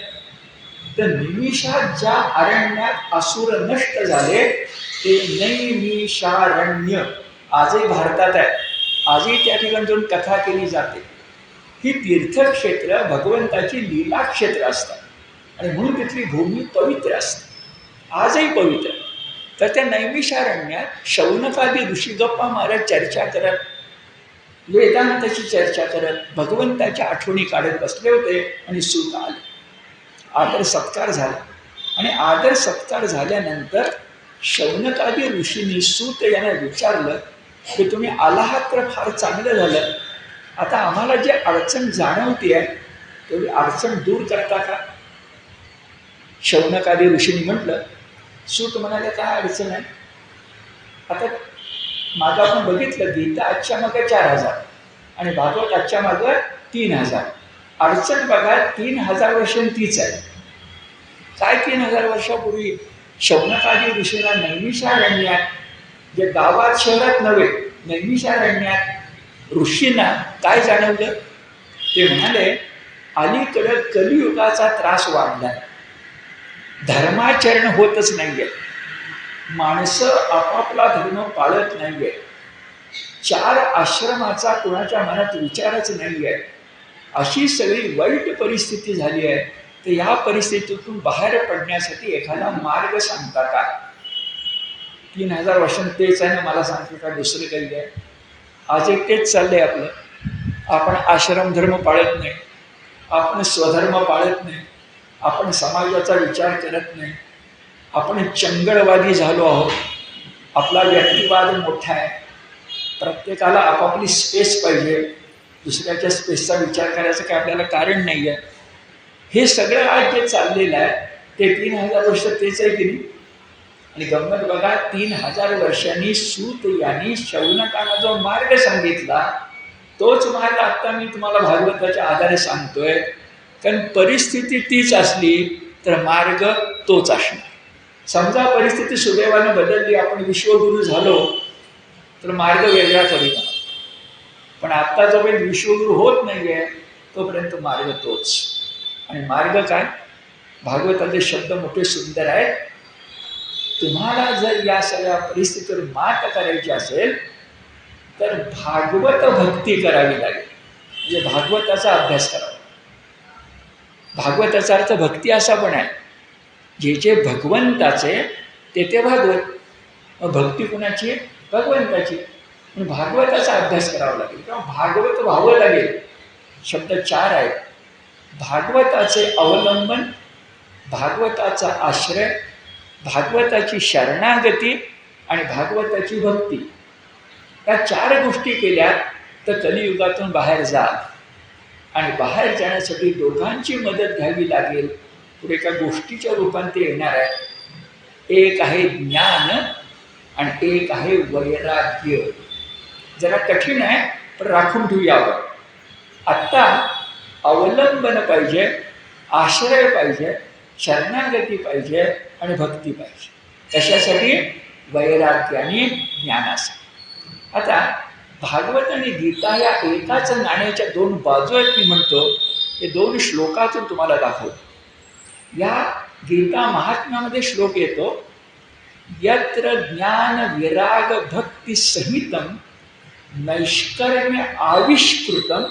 तर निमिषात ज्या अरण्यात असुर नष्ट झाले ते नैमिषारण्य आजही भारतात आहे. आजही त्या ठिकाणी जाऊन कथा केली जाते. ही तीर्थक्षेत्र भगवंताची लीला क्षेत्र असतात आणि म्हणून तिथली भूमी पवित्र असते, आजही पवित्र. तर त्या नैमिषारण्यात शौनकादी ऋषी गप्पा मारत, चर्चा करत, वेदांताची चर्चा करत, भगवंताच्या आठवणी काढत बसले होते आणि सूत आले. आदर सत्कार झाला आणि आदर सत्कार झाल्यानंतर शौनकादी ऋषींनी सूत यांना विचारलं की तुम्ही आला आहात तर फार चांगलं झालं. आता आम्हाला जी अडचण जाणवती आहे तेवढी अडचण दूर करता का? शौनकादी ऋषींनी म्हटलं. सूत म्हणाले काय अडचण आहे? आता मागं आपण बघितलं गीता आजच्या मागं 4000 आणि भागवत आजच्या मागं 3000. अडचण बघा 3000 वर्ष तीच आहे. काय 3000 वर्षापूर्वी शौनकादी ऋषींना नैमिषारण्यात, जे गावात शहरात नव्हे नैमिषारण्यात ऋषींना काय जाणवलं? ते म्हणाले अलीकडं कलियुगाचा त्रास वाढला, धर्माचरण होतच नाहीये, माणसं आपापला धर्म पाळत नाहीये, 4 आश्रमाचा कुणाच्या मनात विचारच नाहीये, अशी सगळी वाईट परिस्थिती झाली आहे. तर या परिस्थितीतून बाहेर पडण्यासाठी एखादा मार्ग सांगता का? 3000 वर्षांत तेच आहे ना, मला सांगतो का दुसरं काही आहे? आज एक तेच चाललंय आपलं. आपण आश्रम धर्म पाळत नाही, आपण स्वधर्म पाळत नाही, आपण समाजाचा विचार करत नाही, आपण चंगळवादी झालो आहोत. आपला व्यक्तिवाद मोठा आहे, प्रत्येकाला आपापली स्पेस पाहिजे, दुसऱ्याच्या स्पेसचा विचार करायचं काय आपल्याला कारण नाही आहे. हे सगळं आज जे चाललेलं आहे ते 3000 वर्ष तेच आहे की नाही? आणि गंमत बघा, 3000 वर्षांनी सूत यांनी शौनकांना जो मार्ग सांगितला तोच मार्ग आत्ता मी तुम्हाला भागवताच्या आधारे सांगतोय. कारण परिस्थिती तीच असली तर मार्ग तोच असणार. समजा परिस्थिती सुदैवानं बदलली, आपण विश्वगुरू झालो तर मार्ग वेगळा करीत, पण आत्ता जोपर्यंत विश्वगुरू होत नाही आहे तोपर्यंत मार्ग तोच. आणि मार्ग काय? भागवताचे शब्द मोठे सुंदर आहेत. तुम्हाला जर या सगळ्या परिस्थितीवर मात करायची असेल तर भागवत भक्ती करावी लागेल, म्हणजे भागवताचा अभ्यास करावा. भागवताचा अर्थ भक्ती असा पण आहे, जे जे भगवंताचे ते भागवत. मग भक्ती कुणाची? भगवंताची. पण भागवताचा अभ्यास करावा लागेल किंवा भागवत व्हावं लागेल. शब्द 4 आहेत: भागवताचे अवलंबन, भागवताचा आश्रय, भागवताची शरणागती आणि भागवताची भक्ती. या 4 गोष्टी केल्या तर कलियुगातून बाहेर जा. आणि बाहेर जाण्यासाठी दोघांची मदत घ्यावी लागेल. पुढे एका गोष्टीच्या रूपात ते येणार आहे. एक आहे ज्ञान आणि एक आहे वैराग्य. जरा कठीण आहे, पण राखून ठेवूया आपण. आत्ता अवलंबन पाहिजे, आश्रय पाहिजे, शरणागती पाहिजे आणि भक्ती पाहिजे. कशासाठी? वैराग्य आणि ज्ञानासाठी. आता भागवत आणि गीता या एकाच नाण्याच्या दोन बाजू आहेत. मी म्हणतो हे दोन श्लोकातून तुम्हाला दाखवतो. या गीता महात्म्यामध्ये श्लोक येतो, यत्र ज्ञान विराग भक्ती सहितम नैष्कर्म्य आविष्कृतम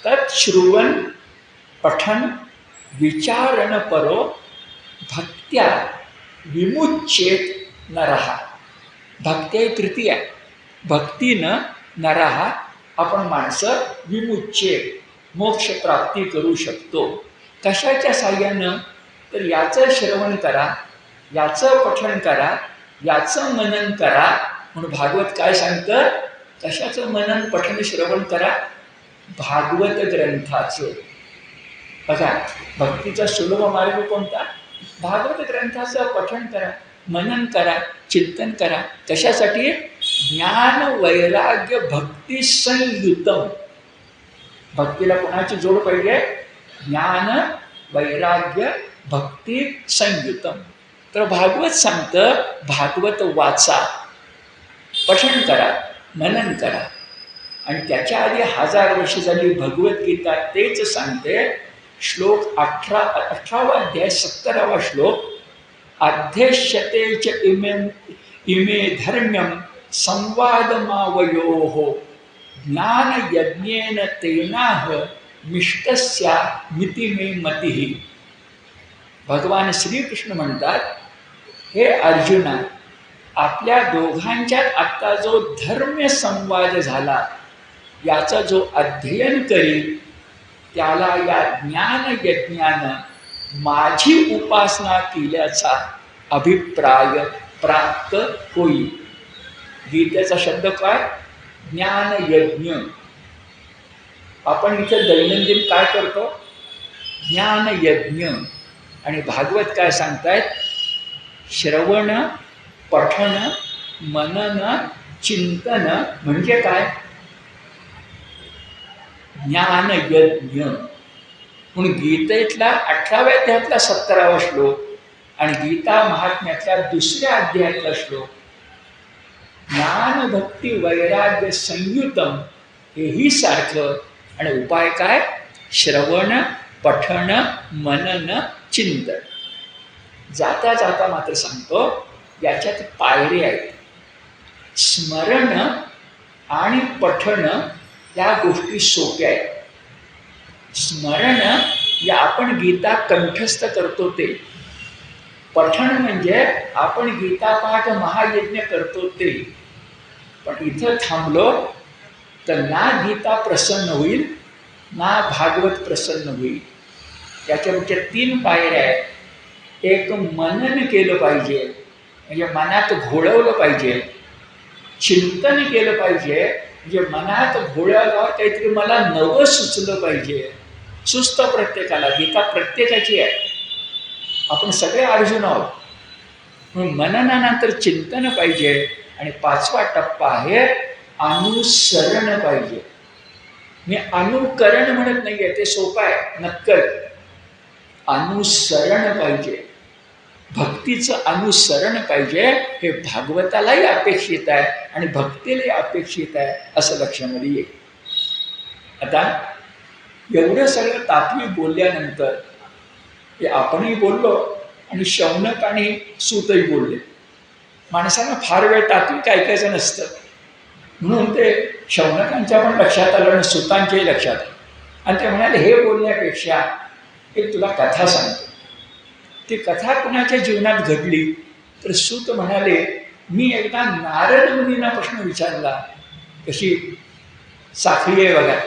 तत्श्रुवन पठन विचारण परो भक्त्या विमुच्येत नरहा. भक्त्या ही तृतीय आहे. भक्तीनं नरहा आपण माणसं विमुच्येत मोक्ष प्राप्ती करू शकतो. कशाच्या साह्यानं? तर याचं श्रवण करा, याचं पठण करा, याचं मनन करा. म्हणून भागवत काय सांगतं? कशाचं मनन पठण श्रवण करा? भागवत ग्रंथाचं. बघा, भक्तीचा सुलभ मार्ग कोणता? भागवत ग्रंथाचं पठण करा, मनन करा, चिंतन करा. कशासाठी? ज्ञान वैराग्य भक्ती संयुतम. भक्तीला कोणाची जोड पाहिजे? ज्ञान वैराग्य भक्ती संयुतम. तर भागवत सांगतं, भागवत वाचा, पठण करा, मनन करा. आणि त्याच्या आधी 1000 वर्ष झाली भगवद्गीता तेच सांगते. श्लोक 18वा अध्याय 17वा श्लोक, अध्यक्षते च इमे धर्म्यम संवादमावयोः ज्ञान यज्ञेन तेनाह मिष्टस्या मिति मे मतिः. भगवान श्रीकृष्ण म्हणतात, हे अर्जुना, आपल्या दोघांच्यात आत्ता जो धर्म्य संवाद झाला, याचा जो अध्ययन करील त्याला या ज्ञान यज्ञानं माझी उपासना केल्याचा अभिप्राय प्राप्त होईल. गीतेचा शब्द काय? ज्ञान यज्ञ. आपण इथे दैनंदिन काय करतो? ज्ञान यज्ञ. आणि भागवत काय सांगतायत? श्रवण, पठन, मनन, चिंतन म्हणजे काय? ज्ञान यज्ञ. म्हणून गीतेतला 18व्या अध्यायातला 17वा श्लोक आणि गीता महात्म्यातल्या 2ऱ्या अध्यायातला श्लोक, ज्ञान भक्ती वैराग्य संयुतम, हेही सारखं. आणि उपाय काय? श्रवण, पठण, मनन, चिंतन. जाता जाता मात्र सांगतो, याच्यात पायऱ्या आहेत. स्मरण आणि पठण या गोष्टी सोप्या आहेत. स्मरण या आपण गीता कंठस्थ करतो ते. पठण म्हणजे आपण गीतापाठ महायज्ञ करतो ते. पण इथं थांबलो तर ना गीता प्रसन्न होईल, ना भागवत प्रसन्न होईल. त्याच्यापेक्षा 3 पायऱ्या आहेत. एक, मनन केलं पाहिजे, म्हणजे मनात घोळवलं पाहिजे. चिंतन केलं पाहिजे, म्हणजे मनात घोळवल्यावर काहीतरी मला नवं सुचलं पाहिजे. सुस्त प्रत्येकाला, गीता प्रत्येकाची आहे. आपण सगळे अर्जुन आहोत. म्हणून मननानंतर चिंतन पाहिजे. आणि 5वा टप्पा आहे अनुसरण पाहिजे. मी अनुकरण म्हणत नाहीये, ते सोपं आहे, नक्कल. अनुसरण पाहिजे, भक्तीचं अनुसरण पाहिजे. हे भागवतालाही अपेक्षित आहे आणि भक्तीलाही अपेक्षित आहे, असं लक्षामध्ये येईल. आता एवढं सगळं तात्विक बोलल्यानंतर हे आपणही बोललो आणि शौनक आणि सूतही बोलले. माणसांना फार वेळ तात्विक ऐकायचं नसतं, म्हणून ते शौनकांच्या पण लक्षात आलं आणि सूतांच्याही लक्षात आलं. आणि ते म्हणाले, हे बोलण्यापेक्षा एक तुला कथा सांगतो. ती कथा कुणाच्या जीवनात घडली तर सूत म्हणाले, मी एकदा नारद मुनींना प्रश्न विचारला. कशी साखळी आहे बघा.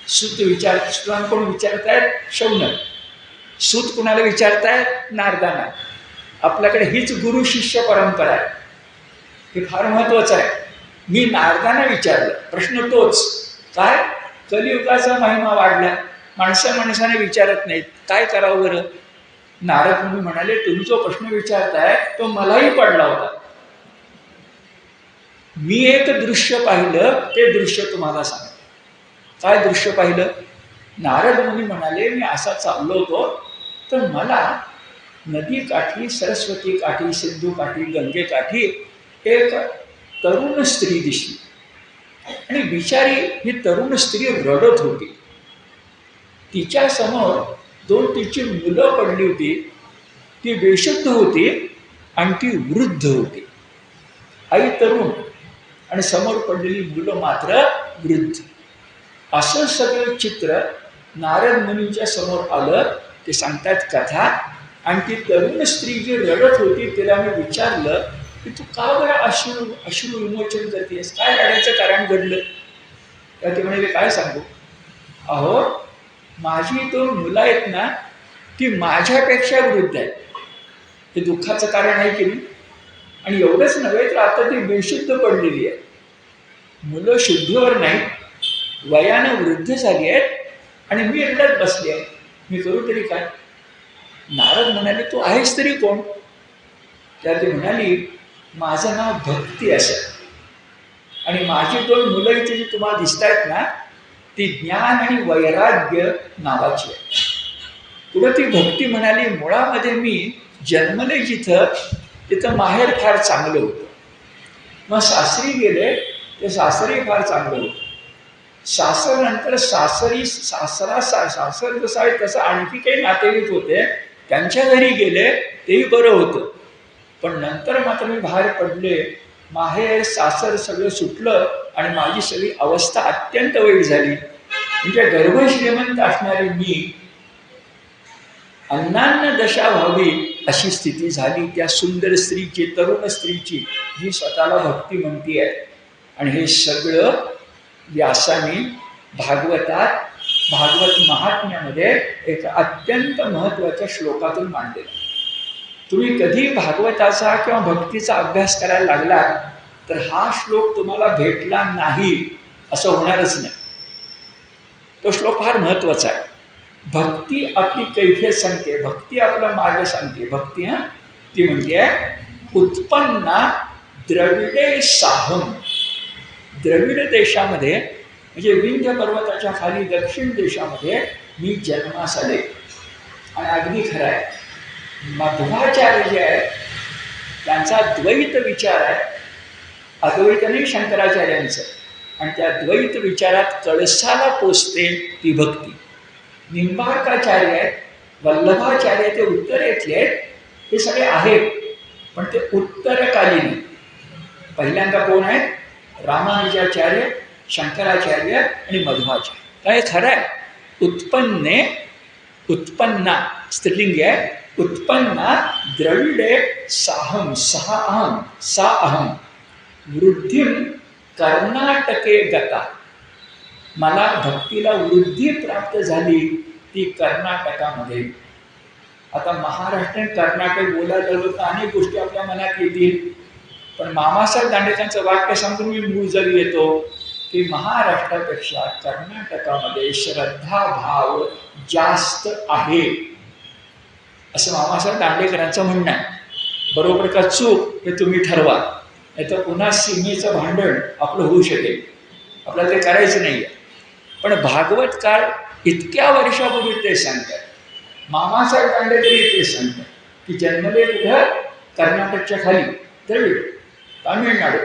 सूत सूतांना कोण विचारतायत? शौनक. सूत कुणाला विचारतायत? नारदांना. आपल्याकडे हीच गुरु शिष्य परंपरा आहे. हे फार महत्त्वाचं आहे. मी नारदांना विचारलं, प्रश्न तोच. काय? कलियुगाचा महिमा वाढला, माणसाने विचारत नाहीत, काय करावं बरं? नारद मुनी म्हणाले, तुम्ही जो प्रश्न विचारताय तो मलाही पडला होता. मी एक दृश्य पाहिलं, ते दृश्य तुम्हाला सांग. काय दृश्य पाहिलं? नारद मुनी म्हणाले, मी असा चाललो होतो तर मला नदी काठी, सरस्वती काठी, सिंधू काठी, गंगे काठी एक तरुण स्त्री दिसली. आणि बिचारी ही तरुण स्त्री रडत होती. तिच्या समोर दोन तिची मुलं पडली होती. ती बेशुद्ध होती आणि ती वृद्ध होती. आई तरुण आणि समोर पडलेली मुलं मात्र वृद्ध. असं सगळं चित्र नारद मुनींच्या समोर आलं. ते सांगतात कथा. आणि ती तरुण स्त्री जी रडत होती तिला मी विचारलं की तू का बरं अश्रू विमोचन करतेस, काय रडायचं कारण घडलं? तर ते म्हणाले काय सांगू, अहो माझी दोन मुलं आहेत ना ती माझ्यापेक्षा वृद्ध आहेत. हे दुःखाचं कारण आहे की नाही? आणि एवढंच नव्हे तर आता ती बेशुद्ध पडलेली आहे. मुलं शुद्धीवर नाही, वयानं वृद्ध झाली आहेत आणि मी रडत बसली आहे. मी करू तरी काय? नारद म्हणाले तू आहेस तरी कोण? तर ती म्हणाली माझं नाव भक्ती असं, आणि माझी दोन मुलं इथे जी तुम्हाला दिसत आहेत ना ती ज्ञान आणि वैराग्य नावाची आहे. पुढं ती भक्ती म्हणाली मुळामध्ये मी जन्मले जिथं तिथं माहेर फार चांगलं होतं. मग सासरी गेले ते सासरी फार चांगलं होतं. सासर नंतर सासर जसा आहे तसं आणखी काही नातेवाईक होते, त्यांच्या घरी गेले तेही बरं होतं. पण नंतर मात्र मी बाहेर पडले, माहेर सासर सगळं सुटलं आणि माझी सगळी अवस्था अत्यंत वाईट झाली. म्हणजे गर्भश्रीमंत असणारी मी अन्नान्न दशा व्हावी अशी स्थिती झाली त्या सुंदर स्त्रीची, तरुण स्त्रीची, जी स्वतःला भक्ती म्हणती आहे. आणि हे सगळं व्यासाने भागवतात, भागवत महात्म्यामध्ये एक अत्यंत महत्त्वाच्या श्लोकातून मांडलेलं. तुम्ही कधी भागवताचा किंवा भक्तीचा अभ्यास करायला लागलात तर हा श्लोक तुम्हाला भेटला नाही असं होणारच नाही. तो श्लोक फार महत्त्वाचा आहे. भक्ती आपली कैफियत सांगते, भक्ती आपला मार्ग सांगते. भक्ती ती म्हणते उत्पन्ना द्रविडे साहम. द्रविड देशामध्ये म्हणजे विंध्य पर्वताच्या खाली दक्षिण देशामध्ये मी जन्मास आले. आणि अगदी खरं आहे, मध्वाचार्य जे आहे त्यांचा द्वैत विचार आहे, अद्वैत नाही शंकराचार्यांचं. आणि त्या द्वैत विचारात कळसाला पोचते ती भक्ती. निंबार्काचार्य आहेत, वल्लभाचार्य ते उत्तरेतले आहेत, हे सगळे आहेत पण ते उत्तरकालीन. पहिल्यांदा कोण आहेत? रामानुजाचार्य, शंकराचार्य आणि मध्वाचार्य. काय खरं आहे? उत्पन्ने, उत्पन्ना स्त्रीलिंग आहे, उत्पन्ना द्रविडे साहम, सहा अहम, सा अहम वृद्धिम कर्नाटके गता. मला भक्तीला वृद्धी प्राप्त झाली ती कर्नाटकामध्ये. आता महाराष्ट्र कर्नाटक बोलायला गेलो तर अनेक गोष्टी आपल्या मनात येतील, पण मामासाहेब दांडेकरांचं वाक्य सांगून मी मूळ जरी येतो की महाराष्ट्रापेक्षा कर्नाटकामध्ये श्रद्धाभाव जास्त आहे असं मामासाहेब दांडेकरांचं म्हणणं आहे. बरोबर का चूक हे तुम्ही ठरवा, नाही तर पुन्हा सीमेचं भांडण आपलं होऊ शकेल. आपल्याला ते करायचं नाही आहे. पण भागवतकार इतक्या वर्षापूर्वी ते सांगतात, मामासाहेब दांडेकरी ते सांगतात की जन्मले कुठं? कर्नाटकच्या खाली द्रविड, तामिळनाडू.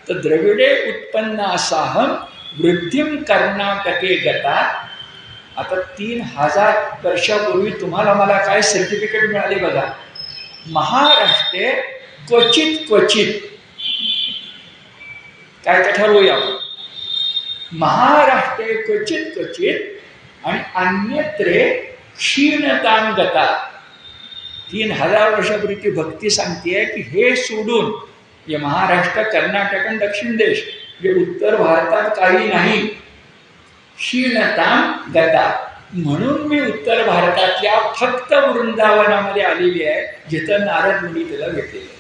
तर द्रविडे उत्पन्न साहम वृद्धिम कर्नाटके गता. आता 3000 वर्षापूर्वी तुम्हाला मला काय सर्टिफिकेट मिळाले बघा. महाराष्ट्रे क्वचित क्वचित, काय ते ठरवूया आपण. महाराष्ट्रे क्वचित क्वचित आणि अन्यत्रे क्षीणतां गता. 3000 वर्षापूर्वी ती भक्ती सांगते की हे सोडून जे महाराष्ट्र, कर्नाटक आणि दक्षिण देश, जे उत्तर भारतात काही नाही, क्षीणतां गता. म्हणून मी उत्तर भारतातल्या फक्त वृंदावनामध्ये आलेली आहे जिथं नारद मुनी तिला भेटलेले.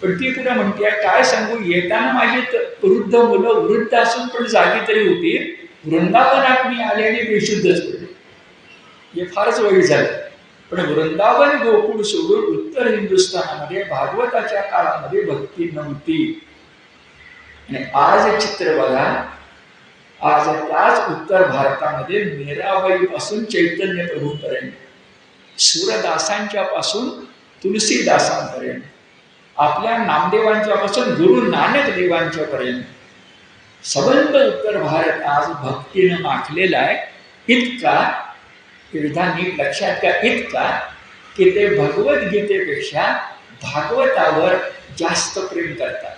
पण ती पुढे म्हणते काय सांगू, येताना माझी वृद्ध मुलं वृद्ध असून पण जागी तरी होती, वृंदावनात मी आले आणि बेशुद्धच पडले. हे फारच वाईट झालं. पण वृंदावन गोकुळ सोडून उत्तर हिंदुस्थानामध्ये भागवताच्या काळामध्ये भक्ती नव्हती. आणि आज चित्र बघा, आज त्याच उत्तर भारतामध्ये मीराबाई पासून चैतन्य प्रभूपर्यंत, सूरदासांच्या पासून तुलसीदासांपर्यंत, आपल्या नामदेवांच्या पासून गुरु नानक देवांच्या पर्यंत सबंध उत्तर भारत आज भक्तीनं माखलेला आहे. इतका विधान नीट लक्षात घ्या, इतका की ते भगवद्गीतेपेक्षा भागवतावर जास्त प्रेम करतात.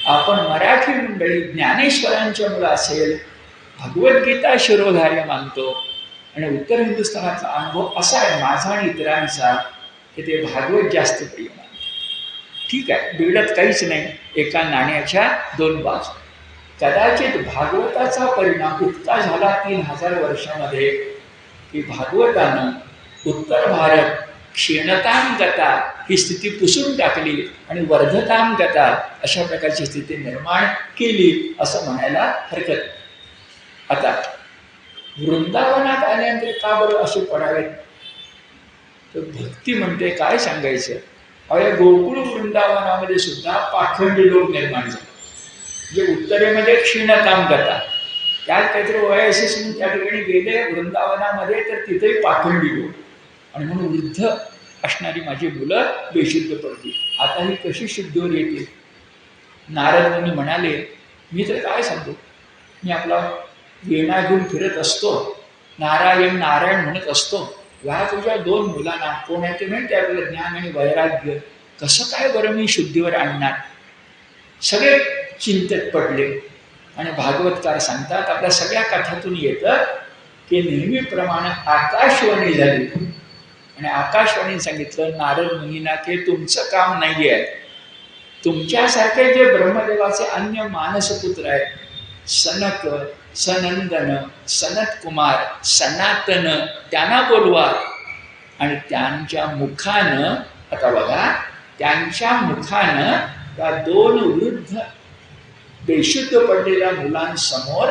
आपण मराठी मंडळी ज्ञानेश्वरांच्या मुलं असेल, भगवद्गीता शिरोधार्य मानतो, आणि उत्तर हिंदुस्थानातला अनुभव असा आहे माझा आणि इतरांचा की ते भागवत जास्त प्रिय मानतो. ठीक आहे, बिघडत काहीच नाही, एका नाण्याच्या दोन बाजू. कदाचित भागवताचा परिणाम इतका झाला 3000 वर्षामध्ये की भागवतानं उत्तर भारत क्षीणताम गता ही स्थिती पुसून टाकली आणि वर्धताम गता अशा प्रकारची स्थिती निर्माण केली असं म्हणायला हरकत नाही. आता वृंदावनात आल्यानंतर का बरं असे पडावेत, तर भक्ती म्हणते काय सांगायचं. अरे गोकुळ वृंदावनामध्ये सुद्धा पाखंडी लोक निर्माण झाले, जे उत्तरेमध्ये क्षीणताम गता, त्यात काहीतरी ओएसिस म्हणून त्या ठिकाणी गेले वृंदावनामध्ये, तर तिथेही पाखंडी लोक, आणि म्हणून वृद्ध असणारी माझी मुलं बेशुद्ध पडली. आता ही कशी शुद्धीवर येतील. नारद मुनी म्हणाले, मी तर काय सांगतो, मी आपला वीणा घेऊन फिरत असतो, नारायण नारायण म्हणत असतो, या तुझ्या 2 मुलांना कोण आहे ते म्हणते आपलं ज्ञान आणि वैराग्य, कसं काय बरं मी शुद्धीवर आणणार. सगळे चिंतेत पडले. आणि भागवतकार सांगतात, आपल्या सगळ्या कथातून येतं की नेहमीप्रमाणे आकाशवाणी झाली, आणि आकाशवाणीने सांगितलं नारद मुनींना की तुमचं काम नाही आहे, तुमच्यासारखे जे ब्रह्मदेवाचे अन्य मानसपुत्र आहेत, सनक, सनंदन, सनत कुमार, सनातन, त्यांना बोलवा, आणि त्यांच्या मुखानं, आता बघा, त्यांच्या मुखानं त्या 2 वृद्ध बेशुद्ध पडलेल्या मुलांसमोर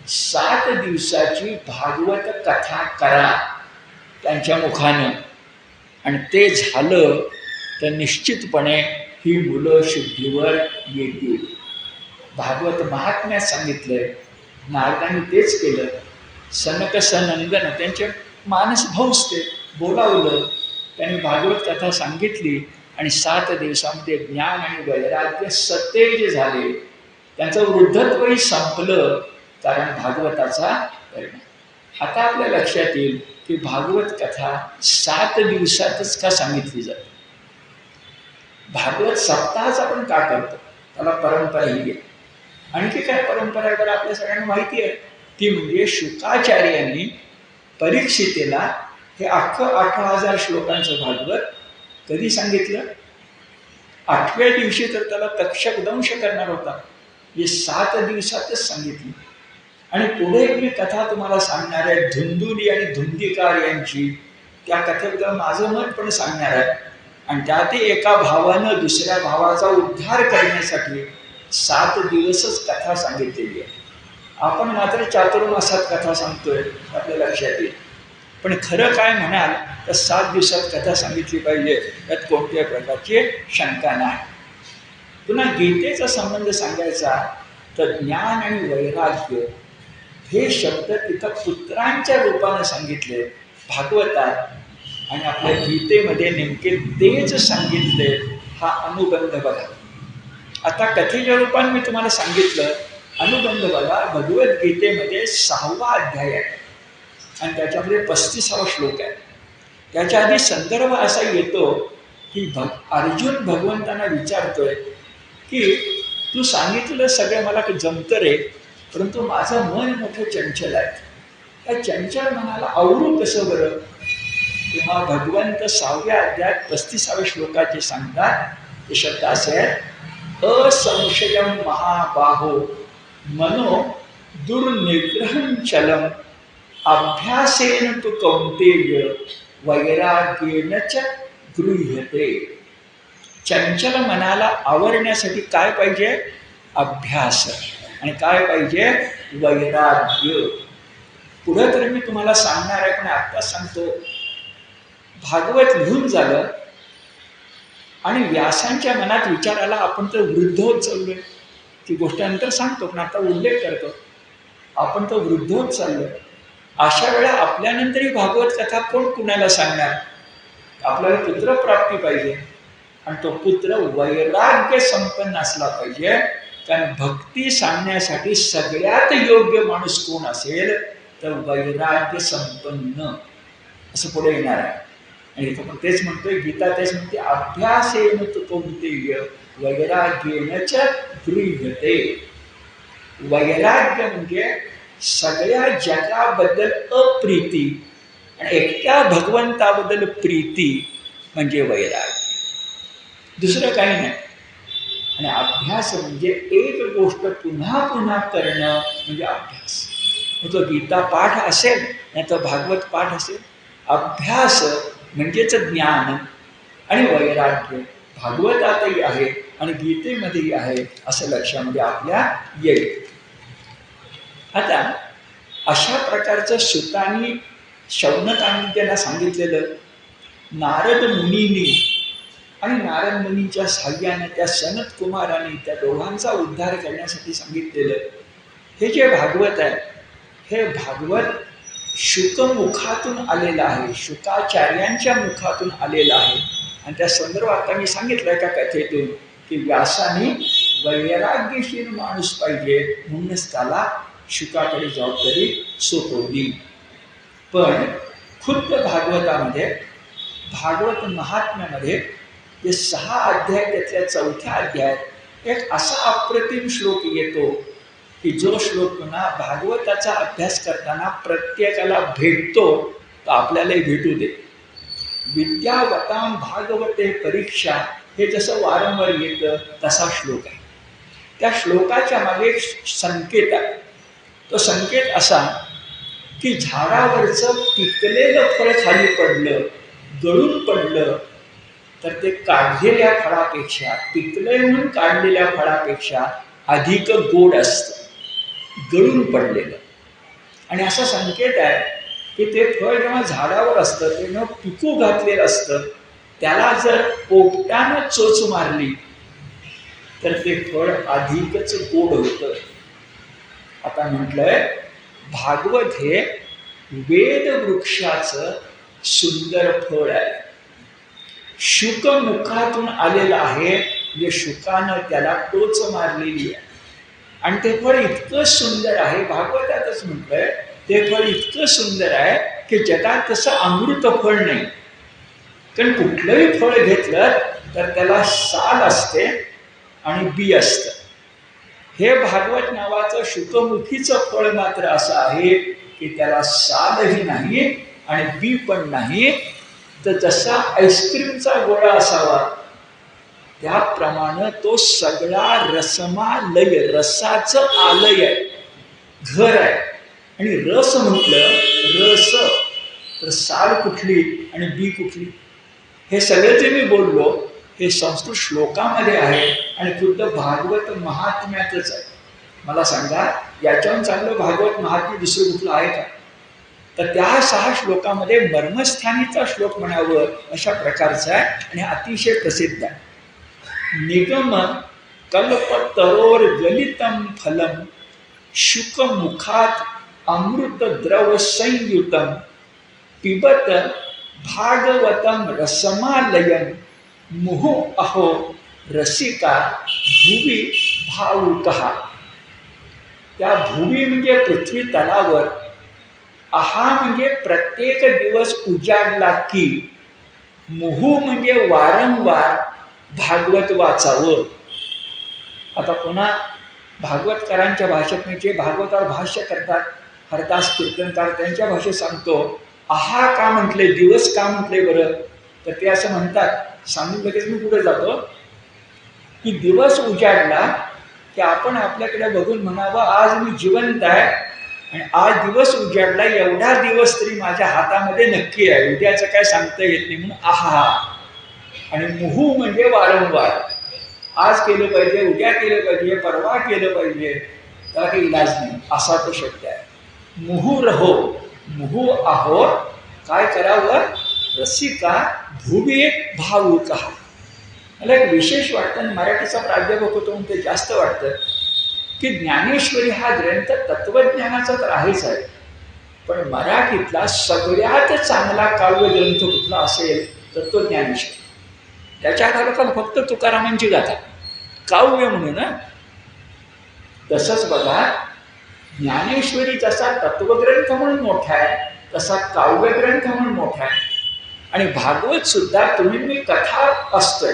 7 दिवसाची भागवत कथा करा त्यांच्या मुखानं, आणि ते झालं तर निश्चितपणे ही मुलं शुद्धीवर येतील. भागवत महात्म्यात सांगितलंय, नारदांनी तेच केलं. सनक सनंदन त्यांचे मानस भाऊस ते बोलावलं, त्यांनी भागवत कथा सांगितली, आणि 7 दिवसामध्ये ज्ञान आणि वैराग्य सतेज झाले. त्यांचं वृद्धत्वही संपलं, कारण भागवताचा परिणाम. आता आपल्या लक्षात येईल की भागवत कथा 7 दिवसातच का सांगितली जाते. भागवत सप्ताहाच आपण का करतो, त्याला परंपरा ही आहे. आणखी काय परंपरा आहे तर आपल्या सगळ्यांना माहिती आहे, ती म्हणजे शुकाचार्यांनी परीक्षितेला हे अख्खं 18,000 श्लोकांचं भागवत कधी सांगितलं. 8व्या दिवशी तर त्याला तक्षक दंश करणार होता, हे 7 दिवसातच सांगितली. आणि पुढे मी कथा तुम्हाला सांगणार आहे धुंदुली आणि धुंदीकार यांची. त्या कथेबद्दल माझं मत पण सांगणार आहे, आणि त्यातही एका भावानं दुसऱ्या भावाचा उद्धार करण्यासाठी 7 दिवसच कथा सांगितलेली आहे. आपण मात्र चातुर्मासात कथा सांगतोय, आपल्या लक्षात येईल. पण खरं काय म्हणाल तर 7 दिवसात कथा सांगितली पाहिजे, यात कोणत्याही प्रकारची शंका नाही. पुन्हा गीतेचा संबंध सांगायचा तर ज्ञान आणि वैराग्य हे शब्द तिथं पुत्रांच्या रूपानं सांगितले भागवतात, आणि आपल्या गीतेमध्ये नेमके तेच सांगितले. हा अनुबंध बघा. आता कथेच्या रूपाने मी तुम्हाला सांगितलं, अनुबंध बघा. भगवद्गीतेमध्ये 6वा अध्याय आहे, आणि त्याच्यामध्ये 35वा श्लोक आहे. त्याच्या आधी संदर्भ असा येतो की अर्जुन भगवंतांना विचारतोय की तू सांगितलं सगळं मला जमतं रे, परंतु माझं मन मोठं चंचल आहे, त्या चंचल मनाला आवरू कसं बरं. तेव्हा भगवंत 6व्या अध्यायात 35व्या श्लोकाचे सांगतात. ते शब्द असे आहेत, असंशयम महाबाहो मनो दुर्निग्रहं चलम अभ्यासेन तु कौंतेय वैराग्येन च गृह्यते. चंचल मनाला आवरण्यासाठी काय पाहिजे, अभ्यास, आणि काय पाहिजे, वैराग्य. पुढं तर मी तुम्हाला सांगणार आहे, पण आत्ताच सांगतो. भागवत लिहून झालं, आणि व्यासांच्या मनात विचार आला, आपण तर वृद्ध होत चाललोय, ती गोष्ट नंतर सांगतो, पण आता उल्लेख करतो. आपण तो वृद्ध होत चाललो. अशा वेळा आपल्यानंतरही भागवत कथा कोण कुणाला सांगणार? आपल्याला पुत्रप्राप्ती पाहिजे, आणि तो पुत्र वैराग्य संपन्न असला पाहिजे. कारण भक्ती सांगण्यासाठी सगळ्यात योग्य माणूस कोण असेल तर वैराग्य संपन्न, असं पुढे येणार आहे. आणि इथं पण तेच म्हणतोय, गीता तेच म्हणते, अभ्यासेन तु कौंतेय वैराग्येन च गृह्यते. वैराग्य म्हणजे सगळ्या जगाबद्दल अप्रीती आणि एकट्या भगवंताबद्दल प्रीती म्हणजे वैराग्य, दुसरं काही नाही. आणि अभ्यास म्हणजे एक गोष्ट पुन्हा पुन्हा करणं म्हणजे अभ्यास. तो गीता पाठ असेल नाही तर भागवत पाठ असेल. अभ्यास म्हणजेच ज्ञान आणि वैराग्य भागवतातही आहे आणि गीतेमध्येही आहे, असं लक्षामध्ये आपल्या येईल. आता अशा प्रकारचं सुतांनी शौनकांनी त्यांना सांगितलेलं, नारद मुनींनी आणि नारद मुनींच्या साह्याने त्या सनत कुमारांनी त्या दोघांचा उद्धार करण्यासाठी सांगितलेलं हे जे भागवत आहे, हे भागवत शुकमुखातून आलेलं आहे, शुकाचार्यांच्या मुखातून आलेलं आहे. आणि त्या संदर्भात मी सांगितलं का कथेतून की व्यासाने वैराग्यशील माणूस पाहिजे म्हणूनच त्याला शुकाकडे जबाबदारी सोपवली. पण खुद्द भागवतामध्ये, भागवत महात्म्यामध्ये जे 6 अध्याय, त्यातल्या 4थ्या अध्यायात एक असा अप्रतिम श्लोक येतो की जो श्लोक पुन्हा भागवताचा अभ्यास करताना प्रत्येकाला भेटतो, तर आपल्यालाही भेटू दे. विद्यावतां भागवते परीक्षा, हे जसं वारंवार येतं तसा श्लोक आहे. त्या श्लोकाच्या मागे एक संकेत आहे. तो संकेत असा की झाडावरचं पिकलेलं फळ खाली पडलं, गळून पडलं, तर ते काढलेल्या फळापेक्षा, पिकलंय म्हणून काढलेल्या फळापेक्षा अधिक गोड असतं गळून पडलेलं. आणि असा संकेत आहे की ते फळ जेव्हा झाडावर असतं, ते जेव्हा पिकू घातलेलं असतं, त्याला जर पोपटानं चोच मारली तर ते फळ अधिकच गोड होतं. आता म्हटलंय भागवत हे वेद वृक्षाचं सुंदर फळ आहे. शुकमुखातून आलेलं आहे, म्हणजे शुकानं त्याला टोच मारलेली आहे. आणि ते फळ इतकं सुंदर आहे, भागवतातच म्हटलंय ते फळ इतकं सुंदर आहे की जगात तसं अमृत फळ नाही. कारण कुठलंही फळ घेतलं तर त्याला साल असते आणि बी असतं. हे भागवत नावाचं शुकमुखीचं फळ मात्र असं आहे की त्याला सालही नाही आणि बी पण नाही. तर जसा आईस्क्रीमचा गोळा असावा त्याप्रमाणे तो सगळा रसमालय, रसाचं आलय आहे, घर आहे. आणि रस म्हटलं, रस तर साल कुठली आणि बी कुठली, हे सगळं जे मी बोललो हे संस्कृत श्लोकामध्ये आहे आणि खुद्द भागवत महात्म्यातच आहे. मला सांगा, याच्याहून चांगलं भागवत महात्म्य दुसरं कुठलं आहे का? तर त्या 6 श्लोकामध्ये मर्मस्थानीचा श्लोक म्हणावं अशा प्रकारचा आहे आणि अतिशय प्रसिद्ध आहे. निगम कल्पतरोर गलितम फलम शुकमुखात अमृत द्रव संयुतम पिबत भागवतम रसमालयम मुहु अहो रसिका भुवी भावुकः. त्या भुवी म्हणजे पृथ्वी तलावर, आहा म्हणजे प्रत्येक दिवस उजाडला की, मुहू म्हणजे वारंवार भागवत वाचावं. आता पुन्हा भागवतकारांच्या भाषेत म्हणजे भागवतावर भाष्य करतात हरदास कीर्तनकार, त्यांच्या भाषेत सांगतो, आहा का म्हटले, दिवस का म्हटले बरं? तर ते असं म्हणतात, सांगून लगेच मी पुढे जातो, की दिवस उजाडला की आपण आपल्याकडे बघून म्हणावं आज मी जिवंत आहे आणि आज दिवस उजाडला, एवढा दिवस तरी माझ्या हातामध्ये नक्की आहे, उद्याचं काय सांगता येत नाही म्हणून आहा. आणि मुहू म्हणजे वारंवार, आज केलं पाहिजे, उद्या केलं पाहिजे, परवा केलं पाहिजे, त्याला काही इलाज नाही, असा तो शब्द आहे. मुहू रहो, मुहू आहो, काय करावं, रसिका भुवी भावुकः. मला एक विशेष वाटतं आणि मराठीचा प्राध्यापक होतो म्हणून ते जास्त वाटतं. की ज्ञानेश्वरी हा ग्रंथ तत्वज्ञानाचा तर आहेच आहे, पण मराठीतला सगळ्यात चांगला काव्य ग्रंथ कुठला असेल तर तो ज्ञानेश्वरी. त्याच्या आधाराला फक्त तुकारामांची गाथा काव्य म्हणून ना. तसंच बघा, ज्ञानेश्वरी जसा तत्वग्रंथ म्हणून मोठा आहे तसा काव्यग्रंथ म्हणून मोठा आहे. आणि भागवत सुद्धा तुम्ही मी कथा असतोय,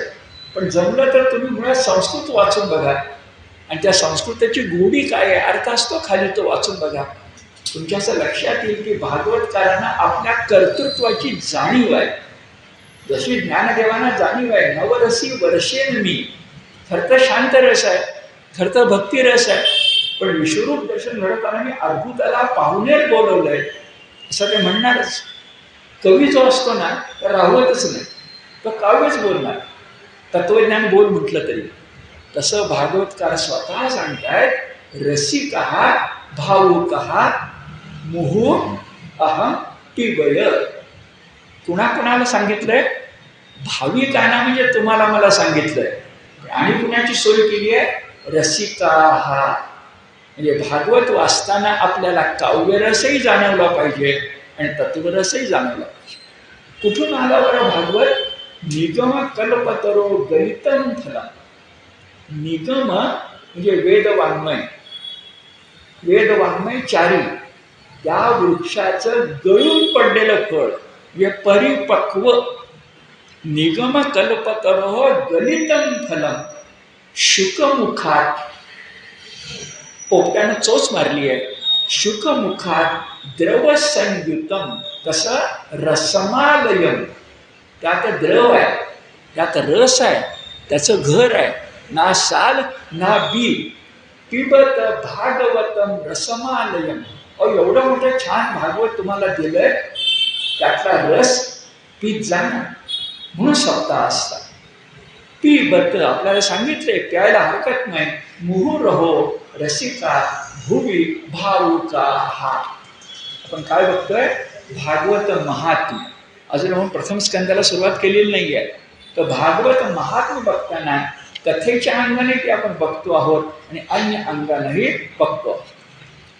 पण जमलं तर तुम्ही मुळात संस्कृत वाचून बघा आणि त्या संस्कृताची गोडी काय आहे, अर्थ असतो खाली, तो वाचून बघा. तुमच्या असं लक्षात येईल की भागवतकारांना आपल्या कर्तृत्वाची जाणीव आहे. जशी ज्ञानदेवांना जाणीव आहे, नवरसी वर्षेन मी, खरं तर शांत रस आहे, खरं तर भक्ती रस आहे, पण विश्वरूप दर्शन घडवताना मी अद्भुताला पाहुणेच बोलवलंय असं ते म्हणणारच. कवी जो असतो ना तर राहवतच नाही, तो काव्यच बोलणार, तत्वज्ञान बोल म्हटलं तरी. तसं भागवतकार स्वतः सांगतायत, रसिकहा भावुकहा मुहू अहम पिबय. कुणाकुणाला सांगितलंय? भाविकांना, म्हणजे तुम्हाला मला सांगितलंय. आणि कुणाची सोय केली आहे? रसिकाहा, म्हणजे भागवत वाचताना आपल्याला काव्यरसही जाणवला पाहिजे आणि तत्वरसही जाणवला पाहिजे. कुठून आला बरं भागवत? निगम कल्पतरो गलितम फलम. निगम म्हणजे वेदवाङ्मय, वेदवाङ्मय चारी, त्या वृक्षाचं गळून पडलेलं फळ म्हणजे परिपक्व. निगम कल्पतरो गलितम फलम शुकमुखात, पोपट्यानं चोच मारली आहे, शुकमुखात द्रवसंयुतम, कसं रसमालयम, त्यात द्रव आहे, त्यात रस आहे, त्याचं घर आहे, ना साल ना बी, पिबत भागवतम रसमालयम. एवढं मोठं छान भागवत तुम्हाला दिलंय, त्यातला रस पीत जाणार, म्हणून सप्ताह असतात. पिबत आपल्याला सांगितले प्यायला हरकत नाही. मुहुरहो रसिका भुवी भावुका हा. आपण काय बघतोय? भागवत महात्म्य. अजून आपण प्रथम स्कंदाला सुरुवात केलेली नाही आहे, तर भागवत महात्म्य बघताना कथेच्या अंगाने ते आपण बघतो आहोत आणि अन्य अंगानेही बघतो.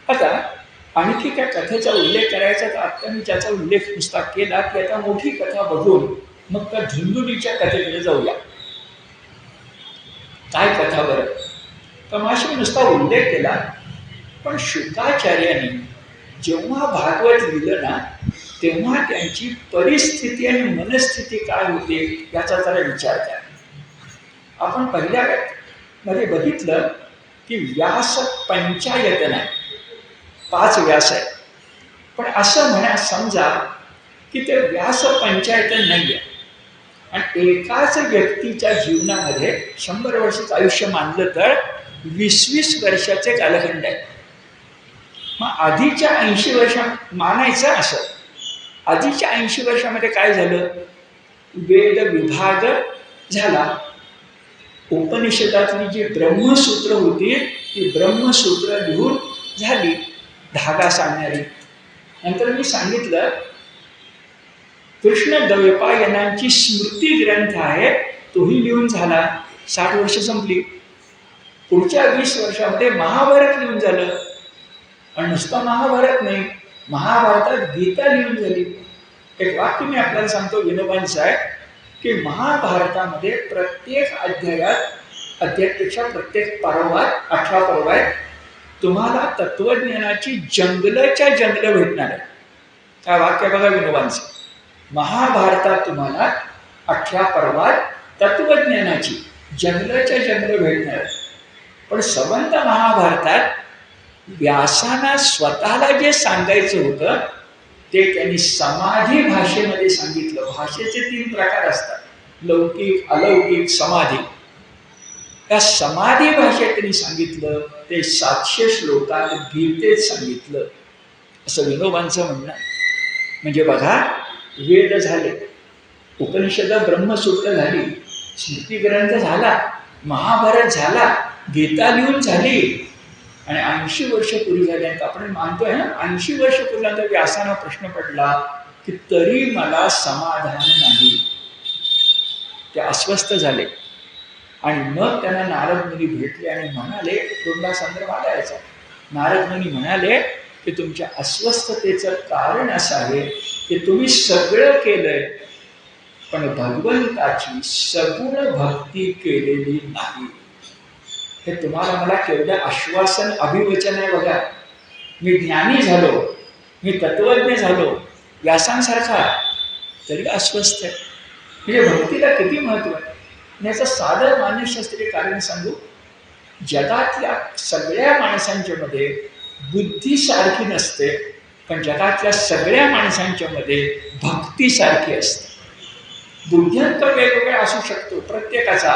आता आणखी काय कथेचा उल्लेख करायचा तर आता मी त्याचा उल्लेख नुसता केला की आता मोठी कथा बघून मग त्या धुंदुलीच्या कथेकडे जाऊया. काय कथा बरं? तर माशी मी नुसता उल्लेख केला, पण शुकाचार्यांनी जेव्हा भागवत लिहिलं ना तेव्हा त्यांची परिस्थिती आणि मनस्थिती काय होती याचा जरा विचार करा. आपण पहिल्या मध्ये बघितलं की व्यास पंचायतन आहे, 5 व्यास आहे. पण असं म्हणा समजा की ते व्यास पंचायतन नाही आहे आणि एकाच व्यक्तीच्या जीवनामध्ये 100 वर्षाचं आयुष्य मानलं तर 20-20 वर्षाचे कालखंड आहे. मग आधीच्या 80 वर्षा मानायचं असं, आधीच्या 80 वर्षामध्ये काय झालं? वेद विभाग झाला, उपनिषदातली जी ब्रह्मसूत्र होती ती ब्रह्मसूत्र लिहून झाली, धागा सांगणारी. नंतर मी सांगितलं कृष्ण द्वैपायनांची स्मृती ग्रंथ आहे, तोही लिहून झाला, 60 वर्ष संपली. पुढच्या 20 वर्षामध्ये महाभारत लिहून झालं, आणि नुसतं महाभारत नाही, महाभारतात गीता लिहून झाली. एक वाक्य मी आपल्याला सांगतो विनोबांचं आहे की महाभारतामध्ये प्रत्येक अध्यायापेक्षा प्रत्येक पर्वात 18 पर्व आहेत, तुम्हाला तत्वज्ञानाची जंगलच्या जंगल भेटणार आहे. काय वाक्य बघा विनोबांचं. महाभारतात तुम्हाला 18 पर्वात तत्वज्ञानाची जंगलच्या जंगल भेटणार आहे. पण संबंध महाभारतात व्यासांना स्वतःला जे सांगायचं होतं ते त्यांनी समाधी भाषेमध्ये सांगितलं. भाषेचे 3 प्रकार असतात, लौकिक, अलौकिक, समाधी. त्या समाधी भाषेत त्यांनी सांगितलं, ते 700 श्लोकात गीतेत सांगितलं, असं विनोबांचं म्हणणं. म्हणजे बघा, वेद झाले, उपनिषद ब्रह्मसूत्र झाली, स्मृतिग्रंथ झाला, महाभारत झाला, गीता लिहून झाली, आणि 80 वर्ष पूर्वी झाल्यानंतर आपण मानतोय ना 80 वर्ष पूर्वीनंतर व्यासांना प्रश्न पडला की तरी मला समाधान नाही. ते अस्वस्थ झाले. आणि मग त्यांना नारद मुनी भेटले आणि म्हणाले, तोंडासंदर्भात यायचा. नारद मुनी म्हणाले की तुमच्या अस्वस्थतेचं कारण असं आहे की तुम्ही सगळं केलंय पण भगवंताची सगुण भक्ती केलेली नाही. हे तुम्हाला मला केवढं आश्वासन अभिवचन आहे बघा. मी ज्ञानी झालो, मी तत्वज्ञ झालो व्यासांसारखा, तरी अस्वस्थ आहे. म्हणजे भक्तीला किती महत्व आहे. याचं साधं मानसशास्त्रीय कारण सांगू. जगातल्या सगळ्या माणसांच्या मध्ये बुद्धी सारखी नसते, पण जगातल्या सगळ्या माणसांच्या मध्ये भक्ती सारखी असते. बुद्ध्यांक वेगवेगळा असू शकतो प्रत्येकाचा,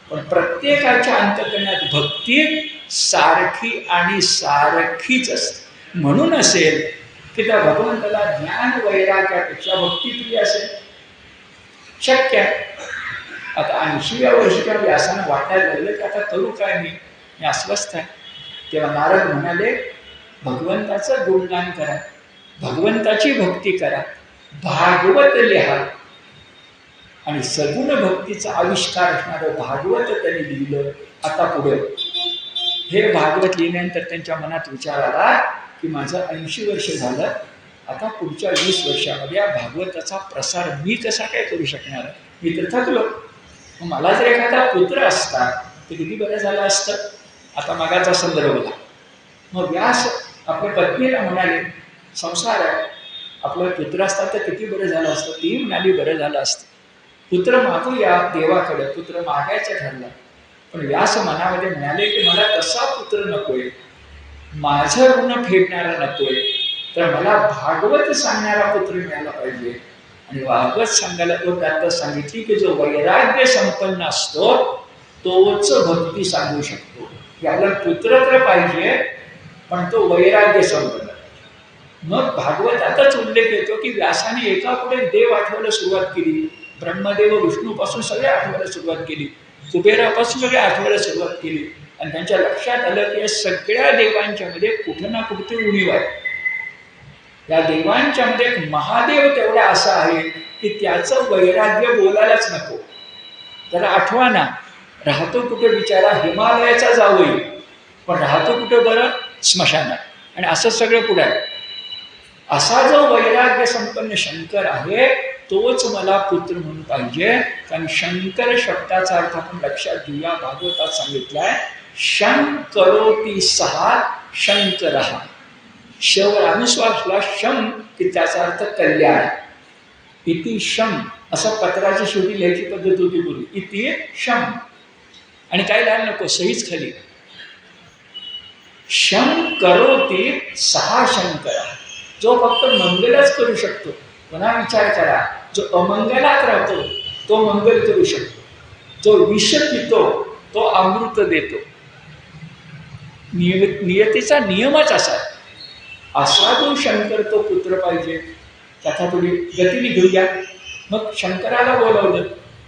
पण प्रत्येकाच्या अंतःकरणात भक्ती सारखी आणि सारखीच असते. म्हणून असेल की त्या भगवंताला ज्ञान वैराग्यापेक्षा भक्तिप्रिय असेल. शक्य आहे. आता 80व्या वर्षीच्या व्यासानं वाटायला लागलं की आता करू काय, मी अस्वस्थ आहे. तेव्हा नारद म्हणाले, भगवंताचं गुणगान करा, भगवंताची भक्ती करा, भागवत लिहा. आणि सगुण भक्तीचा आविष्कार असणारं भागवत त्यांनी लिहिलं. आता पुढे हे भागवत लिहिल्यानंतर त्यांच्या मनात विचार आला की माझं 80 वर्ष झालं, आता पुढच्या 20 वर्षामध्ये या भागवताचा प्रसार मी कसा काय करू शकणार, मी तर थकलो. मला जर एखादा पुत्र असता तर किती बरं झालं असतं. आता मागाचा संदर्भ बघा. मग व्यास आपल्या पत्नीला म्हणाले, संसार आहे, आपलं पुत्र असता तर किती बरं झालं असतं. ती म्हणाली बरं झालं असतं, पुत्र मागूया देवाकडे. पुत्र मागायचं ठरलं, पण व्यास मनामध्ये म्हणाले की मला तसा पुत्र नकोय, माझं ऋण फेडणारा नकोय, तर मला भागवत सांगणारा पुत्र मिळाला पाहिजे. आणि भागवत सांगायला तो त्यात सांगितली की जो वैराग्य संपन्न असतो तोच भक्ती सांगू शकतो. की आपल्याला पुत्र तर पाहिजे, पण तो वैराग्य संपन्न. मग भागवतातच उल्लेख येतो की व्यासाने एका पुढे देव आठवायला सुरुवात केली. ब्रह्मदेव विष्णूपासून सगळे आठवायला सुरुवात केली, कुबेरापासून सगळे आठवायला सुरुवात केली. आणि त्यांच्या लक्षात आलं की या सगळ्या देवांच्या मध्ये कुठं ना कुठे उणीव आहे. या देवांच्या मध्ये एक महादेव तेवढा असा आहे की त्याचं वैराग्य बोलायलाच नको. त्याला आठवा ना, राहतो कुठे बिचारा, हिमालयाचा जावई, पण राहतो कुठे बरं, स्मशानात. आणि असं सगळं पुढे आहे. असा जो वैराग्य संपन्न शंकर आहे तोच मला पुत्र म्हणून पाहिजे. कारण शंकर शब्दाचा अर्थ आपण लक्षात घेऊया. भागवतात सांगितलाय, शंकरोती सहा शंकरः. शवर अनुस्वासला शम की त्याचा अर्थ कल्याण. इति शम असं पत्राची शेवटी लिहायची पद्धत होती पूर्वी. इति शम आणि काय लिहायला नको, सहीच खाली. शम करोती सहा शंकरः. जो फक्त मंगलच करू शकतो. पुन्हा विचार करा, जो अमंगलात राहतो तो मंगल करू शकतो, जो विष पितो तो अमृत देतो. नियतीचा नियमच असा. असा जो शंकर तो पुत्र पाहिजे. त्याचा थोडी गतीने घेऊया. मग शंकराला बोलावलं.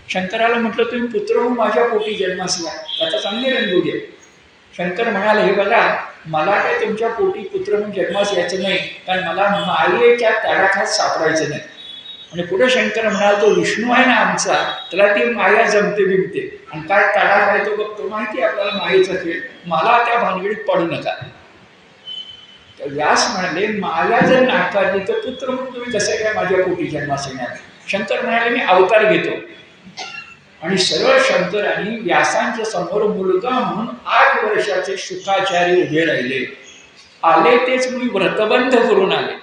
शंकराला म्हटलं तुम्ही पुत्र होऊन माझ्या पोटी जन्मास या. त्याचा चांगली रंगू दे. शंकर म्हणाले, हे बघा, मला काय तुमच्या पोटी पुत्र म्हणून जन्मास यायचं नाही, कारण मला मायेच्या तडाख्यात सापडायचं नाही. आणि पुढे शंकर म्हणाला, तो विष्णू आहे ना आमचा, त्याला ती माया जमते बिमते, आणि काय तडाख आहे तो बघतो, माहिती आहे आपल्याला मायेचा खेळ, मला त्या भानगडीत पडू नका. तर व्यास म्हणाले, माया जर नाकारली तर पुत्र म्हणून तुम्ही कसं काय माझ्या पोटी जन्मास येणार. शंकर म्हणाले, मी अवतार घेतो. आणि सरळ शंकरांनी व्यासांच्या समोर मुलगा म्हणून 8 वर्षाचे शुकाचार्य उभे राहिले. आले तेच मी व्रतबंध करून आले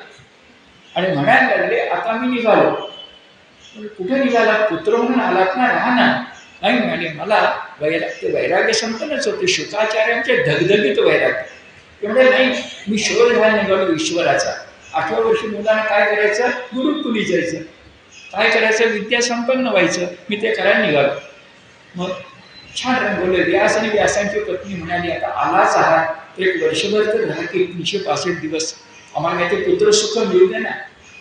आणि म्हणायला लागले, आता मी निघालो. कुठे निघाला, पुत्र म्हणून आलात ना, राहा ना. नाही म्हणाले, मला वैराग्य संपन्नच होते. शुकाचार्यांचे धगधगीत वैराग्य. ते म्हणजे नाही, मी शोध घ्यायला निघालो ईश्वराचा. 8व्या वर्षी मुलांना काय करायचं, गुरुकुली जायचं, काय करायचं, विद्या संपन्न व्हायचं. मी ते करायला निघालो. मग छान रंगवलं. व्यास आणि व्यासांची पत्नी म्हणाली, आता आलाच आहात तर 1 वर्षभर तर राहा की, 365 दिवस आम्हाला काय ते पुत्र सुख मिळू दे ना.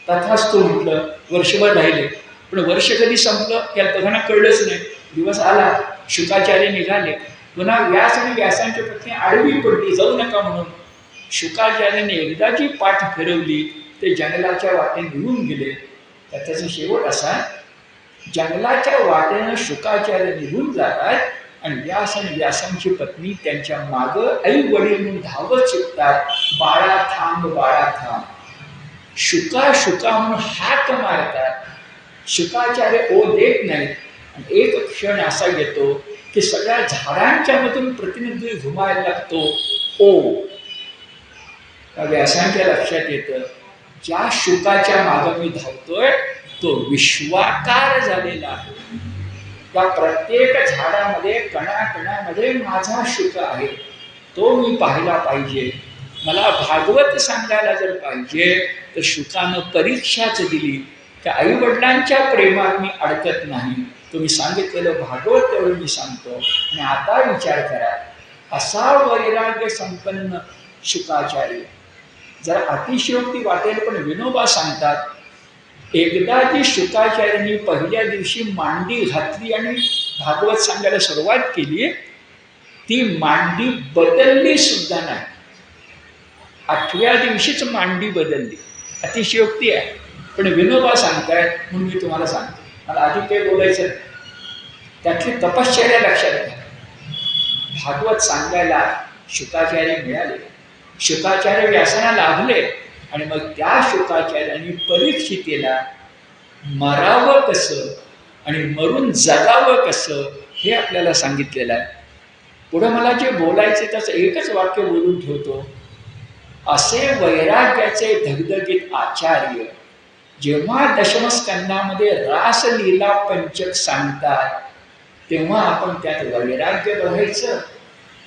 तथाच तो म्हटलं. वर्षभर राहिले, पण वर्ष कधी संपलं याला दोघांना कळलंच नाही. दिवस आला, शुकाचार्य निघाले. पुन्हा व्यास आणि व्यासांची पत्नी आडवी पडली, जाऊ नका म्हणून. शुकाचार्याने एकदा जी पाठ फिरवली ते जंगलाच्या वाटेने निघून गेले. त्याचा शेवट असा, जंगलाच्या वाटेनं शुकाचार्य निघून जातात आणि व्यास आणि व्यासांची पत्नी त्यांच्या मागं आई वडील म्हणून धावत शिकतात, बाळा थांब बाळा थांब. शुका शुका म्हणून हाक मारतात. शुकाचार्य ओ देत नाहीत. आणि एक क्षण असा येतो की सगळ्या झाडांच्या मधून प्रतिनिधी घुमायला लागतो ओ. व्यासांच्या लक्षात येतं ज्या शुकाच्या मागं मी धावतोय तो विश्वाकार झालेला आहे. त्या प्रत्येक झाडामध्ये कणाकणामध्ये माझा शुक आहे, तो मी पाहिला पाहिजे. मला भागवत सांगायला जर पाहिजे तर शुकानं परीक्षाच दिली की आई वडिलांच्या प्रेमात मी अडकत नाही. तुम्ही सांगितलेलं भागवत तेवढं मी सांगतो. आणि आता विचार करा, असा वैराग्य संपन्न शुकाचार्य. जरा अतिशयोक्ती वाटेल पण विनोबा सांगतात, एकदा जी शुकाचार्यांनी पहिल्या दिवशी मांडी घातली आणि भागवत सांगायला सुरुवात केली, ती मांडी बदलली सुद्धा नाही. 8व्या दिवशीच मांडी बदलली. अतिशयोक्ती आहे पण विनोबा सांगतायत म्हणून मी तुम्हाला सांगतो. मला आधी काही बोलायचं नाही. त्यातली तपश्चर्या लक्षात घ्या. भागवत सांगायला शुकाचार्य मिळाले, शुकाचार्य व्यासाला लाभले आणि मग त्या शुकाचार्यांनी परीक्षितेला मरावं कसं आणि मरून जगावं कसं हे आपल्याला सांगितलेलं आहे. पुढं मला जे बोलायचे त्याचं एकच वाक्य बोलून ठेवतो. असे वैराग्याचे धगधगीत आचार्य जेव्हा दशमस्कंदामध्ये रासलीला पंचक सांगतात तेव्हा आपण त्यात वैराग्य बघायचं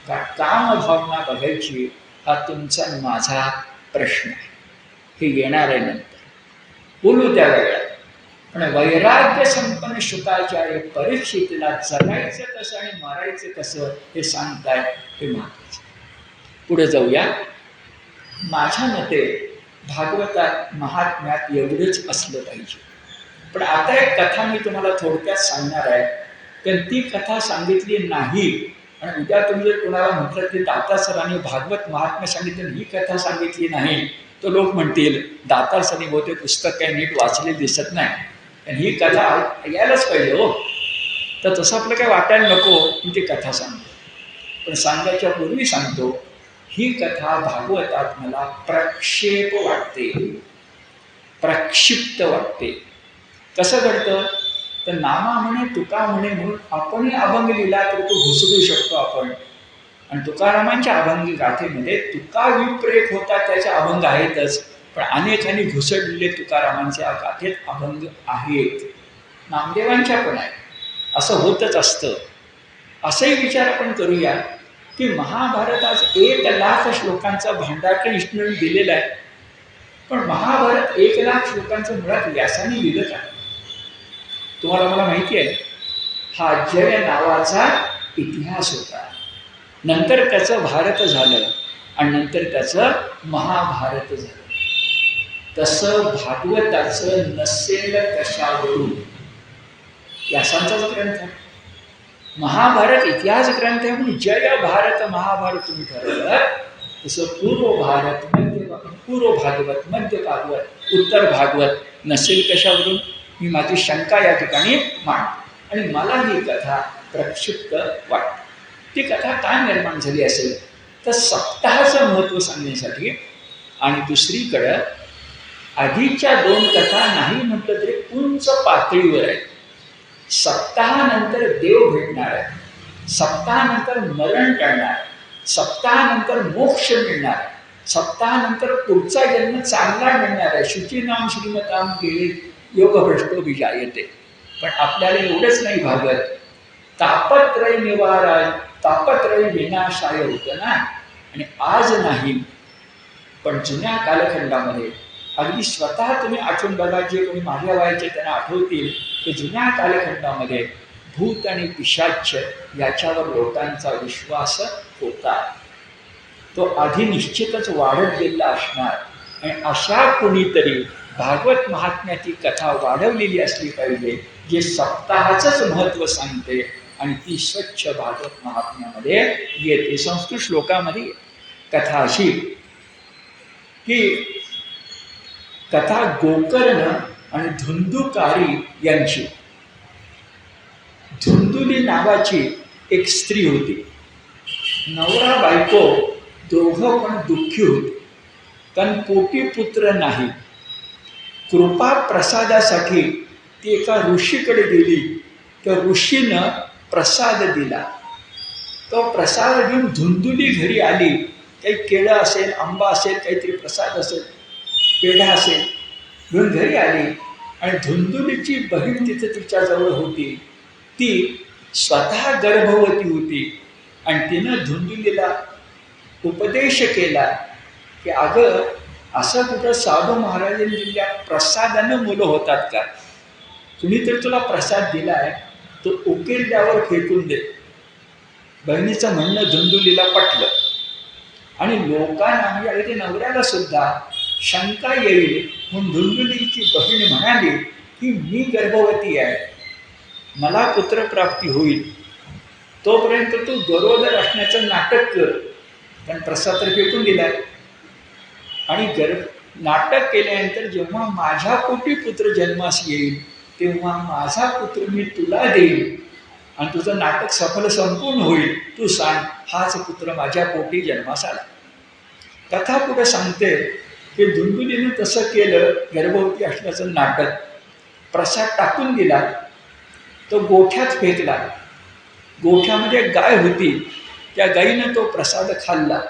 का कामभावना बघायची, हा तुमचा माझा प्रश्न आहे. हे येणार आहे नंतर, बोलू त्या वेळेला. पण वैराग्य संपन्न शुकाचार्य परीक्षितीला जगायचं कसं आणि मारायचं कसं हे सांगताय, हे महत्वाचं. पुढे जाऊया. माझ्या मते भागवतात महात्म्यात एवढंच असलं पाहिजे. पण आता एक कथा मी तुम्हाला थोडक्यात सांगणार आहे, पण ती कथा सांगितली नाही आणि उद्या तुम्ही जर कोणाला म्हटलं की दातार सरांनी भागवत महात्म्य सांगितलं, ही कथा सांगितली नाही, तर लोक म्हणतील दातार सरांनी बहुतेक पुस्तक काही नीट वाचले दिसत नाही, आणि ही कथा यायलाच पाहिजे हो. तर तसं आपलं काही वाटायला नको मी ती कथा सांगतो. पण सांगायच्या पूर्वी सांगतो, ही कथा भागवतात मला प्रक्षेप वाटते, प्रक्षिप्त वाटते. कसं घडतं तर नामा म्हणे तुका म्हणे म्हणून आपणही अभंग लिहिला तर तो घुसरू शकतो आपण. आणि तुकारामांच्या अभंग गाथेमध्ये तुका विप्रेत होता त्याचे अभंग आहेतच, पण अनेकांनी घुसडलेले तुकारामांच्या गाथेत अभंग आहेत, नामदेवांच्या पण आहेत. असं होतच असतं. असंही विचार आपण करूया की महाभारत आज 1,00,000 श्लोकांचा भांडार कृष्णाने दिलेला आहे, पण महाभारत 1,00,000 श्लोकांचं मुळात व्यासाने लिहिलं का? तुम्हाला मला माहिती आहे, हा जय नावाचा इतिहास होता. नंतर त्याचं भारत झालं आणि नंतर त्याचं महाभारत झालं. तसं भागवताचं नसेल कशावरून. व्यासांचाच ग्रंथ आहे. महाभारत इतिहास ग्रंथ आहे म्हणून जय भारत महाभारत तुम्ही ठरवलं. तसं पूर्व भागवत, मध्य भागवत, उत्तर भागवत नसेल कशावरून, मी माझी शंका या ठिकाणी मांडतो. आणि मला ही कथा प्रक्षिप्त वाटते. ती कथा काय निर्माण झाली असेल तर सप्ताहाचं महत्त्व सांगण्यासाठी, आणि दुसरीकडं आधीच्या 2 कथा नाही म्हटलं तरी उंच पातळीवर आहेत. सप्ताहानंतर देव भेटणार आहे, सप्ताहानंतर मरण टळणार, सप्ताहानंतर मोक्ष मिळणार, सप्ताहानंतर पुढचा जन्म चांगला मिळणार आहे. शुचीनाम श्रीमताम गेले योगभ्रष्टो विजायते. पण आपल्याला एवढंच नाही भागत, तापत्रय निवाराय तापत्रय विनाशाय होतं ना. आणि आज नाही पण जुन्या कालखंडामध्ये, अगदी स्वतः तुम्ही आठवून बघा, जे कोणी माझ्या वयाचे त्यांना आठवतील की जुन्या कालखंडामध्ये भूत आणि पिशाच याच्यावर लोकांचा विश्वास होता. तो आधी निश्चितच वाढत गेला असणार. आणि अशा कोणीतरी भागवत महात्म्याची कथा वाढवलेली असली पाहिजे, जे सप्ताहाचंच महत्त्व सांगते आणि ती स्वच्छ भागवत महात्म्यामध्ये येते. संस्कृत श्लोकामध्ये कथा अशी की कथा गोकर्ण आणि धुंदुकारी यांची. धुंदुली नावाची एक स्त्री होती. नवरा बायको दोघं पण दुःखी होते, कारण पोटी पुत्र नाही. कृपा प्रसादासाठी ती एका ऋषीकडे गेली. त्या ऋषीनं प्रसाद दिला. तो प्रसाद घेऊन धुंदुली घरी आली. काही केळं असेल, आंबा असेल, काहीतरी प्रसाद असेल, पेढा असेल, घेऊन घरी आली. आणि धुंदुलीची बहीण तिथे तिच्याजवळ होती. ती स्वतः गर्भवती होती आणि तिनं धुंदुलीला उपदेश केला की अगं, असं कुठं साधू महाराजांनी दिल्या प्रसादानं मुलं होतात का? कुणीतरी तुला प्रसाद दिला आहे, तो उकिरड्यावर फेकून दे. बहिणीचं म्हणणं धुंदुलीला पटलं आणि लोकांना म्हणजे अगदी नवऱ्याला सुद्धा शंका येईल म्हणून धुंदुलीची बहीण म्हणाली की मी गर्भवती आहे, मला पुत्रप्राप्ती होईल, तोपर्यंत तू गरोदर असण्याचं नाटक कर. कारण प्रसाद तर फेकून दिलाय. आणि नाटक केल्यानंतर जेव्हा माझ्या पोटी पुत्र जन्मास येईल तेव्हा माझा पुत्र मी तुला देईन आणि तुझं नाटक सफल संपूर्ण होईल. तू सांग, हाच पुत्र माझ्या पोटी जन्मास आला. कथा पुढे सांगते की धुंदुलीनं तसं केलं, गर्भवती असल्याचं नाटक. प्रसाद टाकून दिला, तो गोठ्यात फेकला. गोठ्यामध्ये गाय होती, त्या गाईनं तो प्रसाद खाल्ला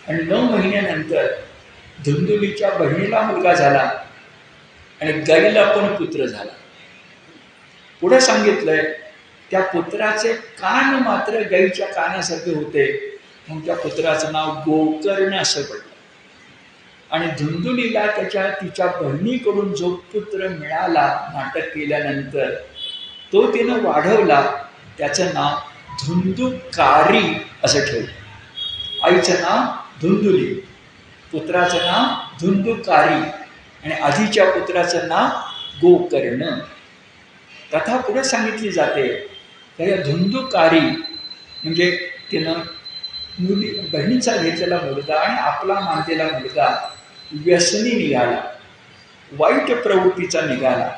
आणि 9 महिन्यानंतर धुंदुलीच्या बहिणीला मुलगा झाला आणि गाईला पण पुत्र झाला. पुढे सांगितलंय त्या पुत्राचे कान मात्र गाईच्या कानासारखे होते, म्हणून त्या पुत्राचं नाव गोकर्ण असं पडलं. आणि धुंदुलीला तिच्या बहिणीकडून जो पुत्र मिळाला नाटक केल्यानंतर, तो तिनं वाढवला. त्याचं नाव धुंदुकारी असं ठेवलं. आईचं नाव धुंदुली, पुत्राचं नाव धुंदुकारी आणि आधीच्या पुत्राचं नाव गोकर्ण. कथा पुढे सांगितली जाते तर या धुंदुकारी म्हणजे तिनं बहिणीचा घेतलेला मुलगा आणि आपला मानलेला मुलगा व्यसनी निघाला, वाईट प्रवृत्तीचा निघाला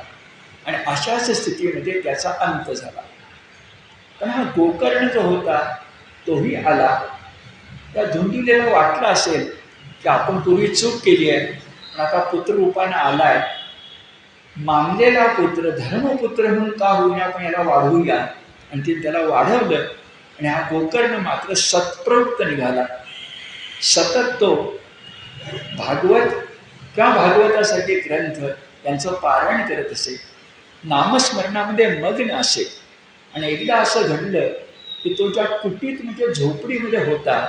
आणि अशाच स्थितीमध्ये त्याचा अंत झाला. पण हा गोकर्ण जो होता तोही आला. त्या धुंदुलीला वाटलं असेल की आपण पूर्वी चूक केली आहे, पण आता पुत्ररूपानं आलाय, मानलेला पुत्र धर्मपुत्र म्हणून का होईना आपण याला वाढवूया. आणि ते त्याला वाढवलं आणि हा गोकर्ण मात्र सत्प्रवृत्त निघाला. सतत तो भागवत किंवा भागवतासारखे ग्रंथ यांचं पारायण करत असे, नामस्मरणामध्ये मग्न असे. आणि एकदा असं घडलं की तो ज्या कुटीत म्हणजे झोपडीमध्ये होता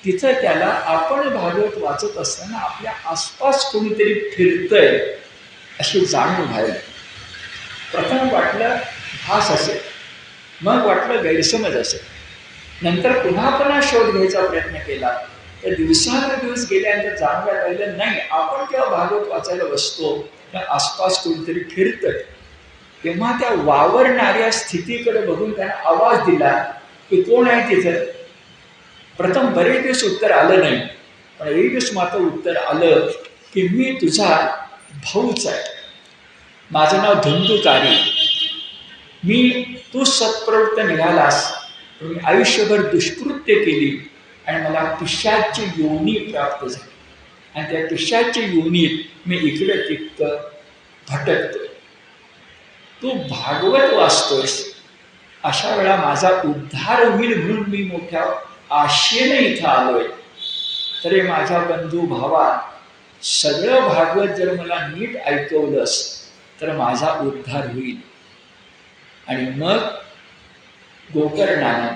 तिथं त्याला आपण भागवत वाचत असताना आपल्या आसपास कोणीतरी फिरतंय अशी जाणीव व्हायला. प्रथम वाटलं भास असेल, मग वाटलं गैरसमज असेल. नंतर पुन्हा शोध घ्यायचा प्रयत्न केला तर दिवसानुदिवस गेल्यानंतर जाणवायला लागलं, नाही, आपण जेव्हा भागवत वाचायला बसतो त्या आसपास कोणीतरी फिरतंय. तेव्हा त्या वावरणाऱ्या स्थितीकडे बघून त्याने आवाज दिला की कोण आहे तिथं. प्रथम बरेच दिवस उत्तर आलं नाही, पण एक दिवस मात्र उत्तर आलं की मी तुझा भाऊच आहे, माझं नाव धुंदुकारी. तू सत्प्रवृत्त निघालास, पण मी आयुष्यभर दुष्कृत्य केली आणि मला पिशाच्य योनी प्राप्त झाली आणि त्या पिशाच्य योनीत मी इकडं तिकडं भटकतो. तू भागवत वाचतोयस, अशा वेळा माझा उद्धार होईल म्हणून मी मोठ्या आशेने इथं आलोय. तरी माझ्या बंधू भावा, सगळं भागवत जर मला नीट ऐकवलंस तर माझा उद्धार होईल. आणि मग गोकर्णानं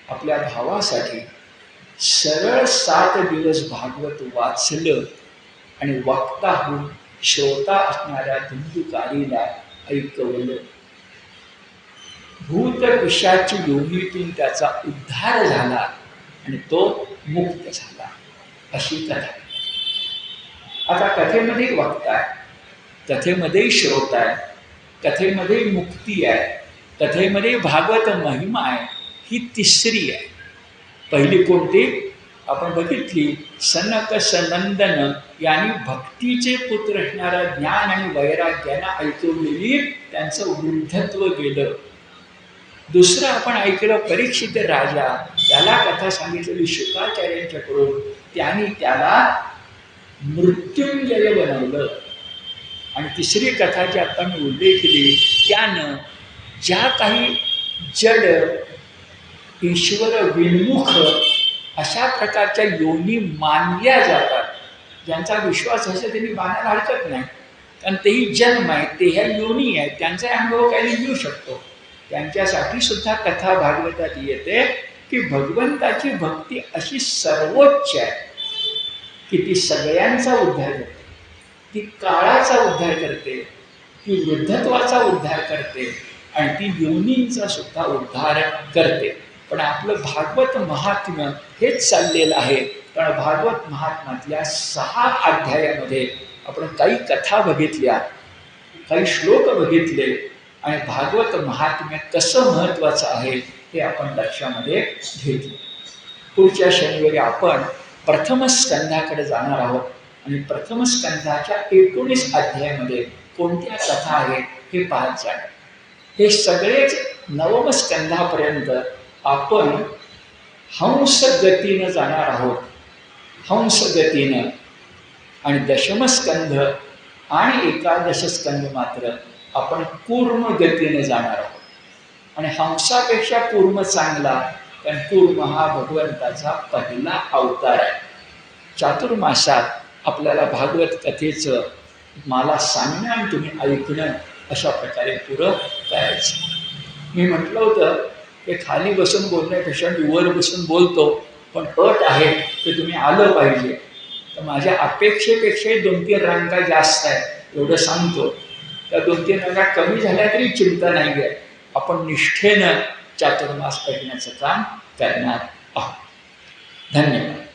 आपल्या भावासाठी सरळ 7 दिवस भागवत वाचलं आणि वक्ता होऊन श्रोता असणाऱ्या धुंदुकारीला ऐकवलं. भूत पिशाची योनीतून त्याचा उद्धार झाला आणि तो मुक्त झाला. अशी कथा. आता कथेमध्ये वक्ता आहे, कथेमध्ये श्रोता आहे, कथेमध्ये मुक्ती आहे, कथेमध्ये भागवत महिमा आहे. ही तिसरी आहे. पहिली कोणती आपण बघितली, सनक सनंदन यांनी भक्तीचे पुत्र असणारा ज्ञान आणि वैराग्यानं ऐकवलेली त्यांचं वृद्धत्व गेलं. दुसरं आपण ऐकलं परीक्षित राजा, त्याला कथा सांगितलेली शुकाचार्यांच्याकडून, त्यांनी त्याला मृत्युंजय बनवलं. आणि तिसरी कथा जी आता मी उल्लेख केली, त्यानं ज्या काही जड ईश्वर विन्मुख अशा प्रकारच्या योनी मानल्या जातात, ज्यांचा विश्वास असेल त्यांनी मानायला हरकत नाही, कारण तेही जन्म आहे, ते ह्या योनी आहेत, त्यांचा अनुभव काही घेऊ शकतो. त्यांच्यासाठी सुद्धा कथा भागवतात येते की भगवंताची भक्ती अशी सर्वोच्च आहे की ती सगळ्यांचा उद्धार करते, ती काळाचा उद्धार करते, ती वृद्धत्वाचा उद्धार करते आणि ती योनींचा सुद्धा उद्धार करते. पण आपलं भागवत महात्म्य हेच चाललेलं आहे. कारण भागवत महात्म्यातल्या 6 अध्यायामध्ये आपण काही कथा बघितल्या, काही श्लोक बघितले आणि भागवत महात्म्य कसं महत्त्वाचं आहे हे आपण लक्षामध्ये घेतलं. पुढच्या शनिवारी आपण प्रथम स्कंधाकडे जाणार आहोत आणि प्रथम स्कंधाच्या 19 अध्यायामध्ये कोणत्या कथा आहेत हे पाहत जाणार. हे सगळेच नवम स्कंधापर्यंत आपण हंस गतीनं जाणार आहोत, हंस गतीनं. आणि दशमस्कंध आणि एकादश स्कंध मात्र आपण कूर्म गतीने जाणार आहोत. आणि हंसापेक्षा कूर्म चांगला, कारण कूर्म हा भगवंताचा पहिला अवतार आहे. चातुर्मासात आपल्याला भागवत कथेचं मला सांगणं आणि तुम्ही ऐकणं अशा प्रकारे पुरं करायचं. मी म्हटलं होतं की खाली बसून बोलण्यापेक्षा मी वर बसून बोलतो, पण अट आहे की तुम्ही आलं पाहिजे. तर माझ्या अपेक्षेपेक्षाही 2-3 रांगा जास्त आहेत एवढं सांगतो. त्या 2-3 रांगा कमी झाल्या तरी चिंता नाही आहे. आपण निष्ठेनं चातुर्मास करण्याचं काम करणार आहोत. धन्यवाद.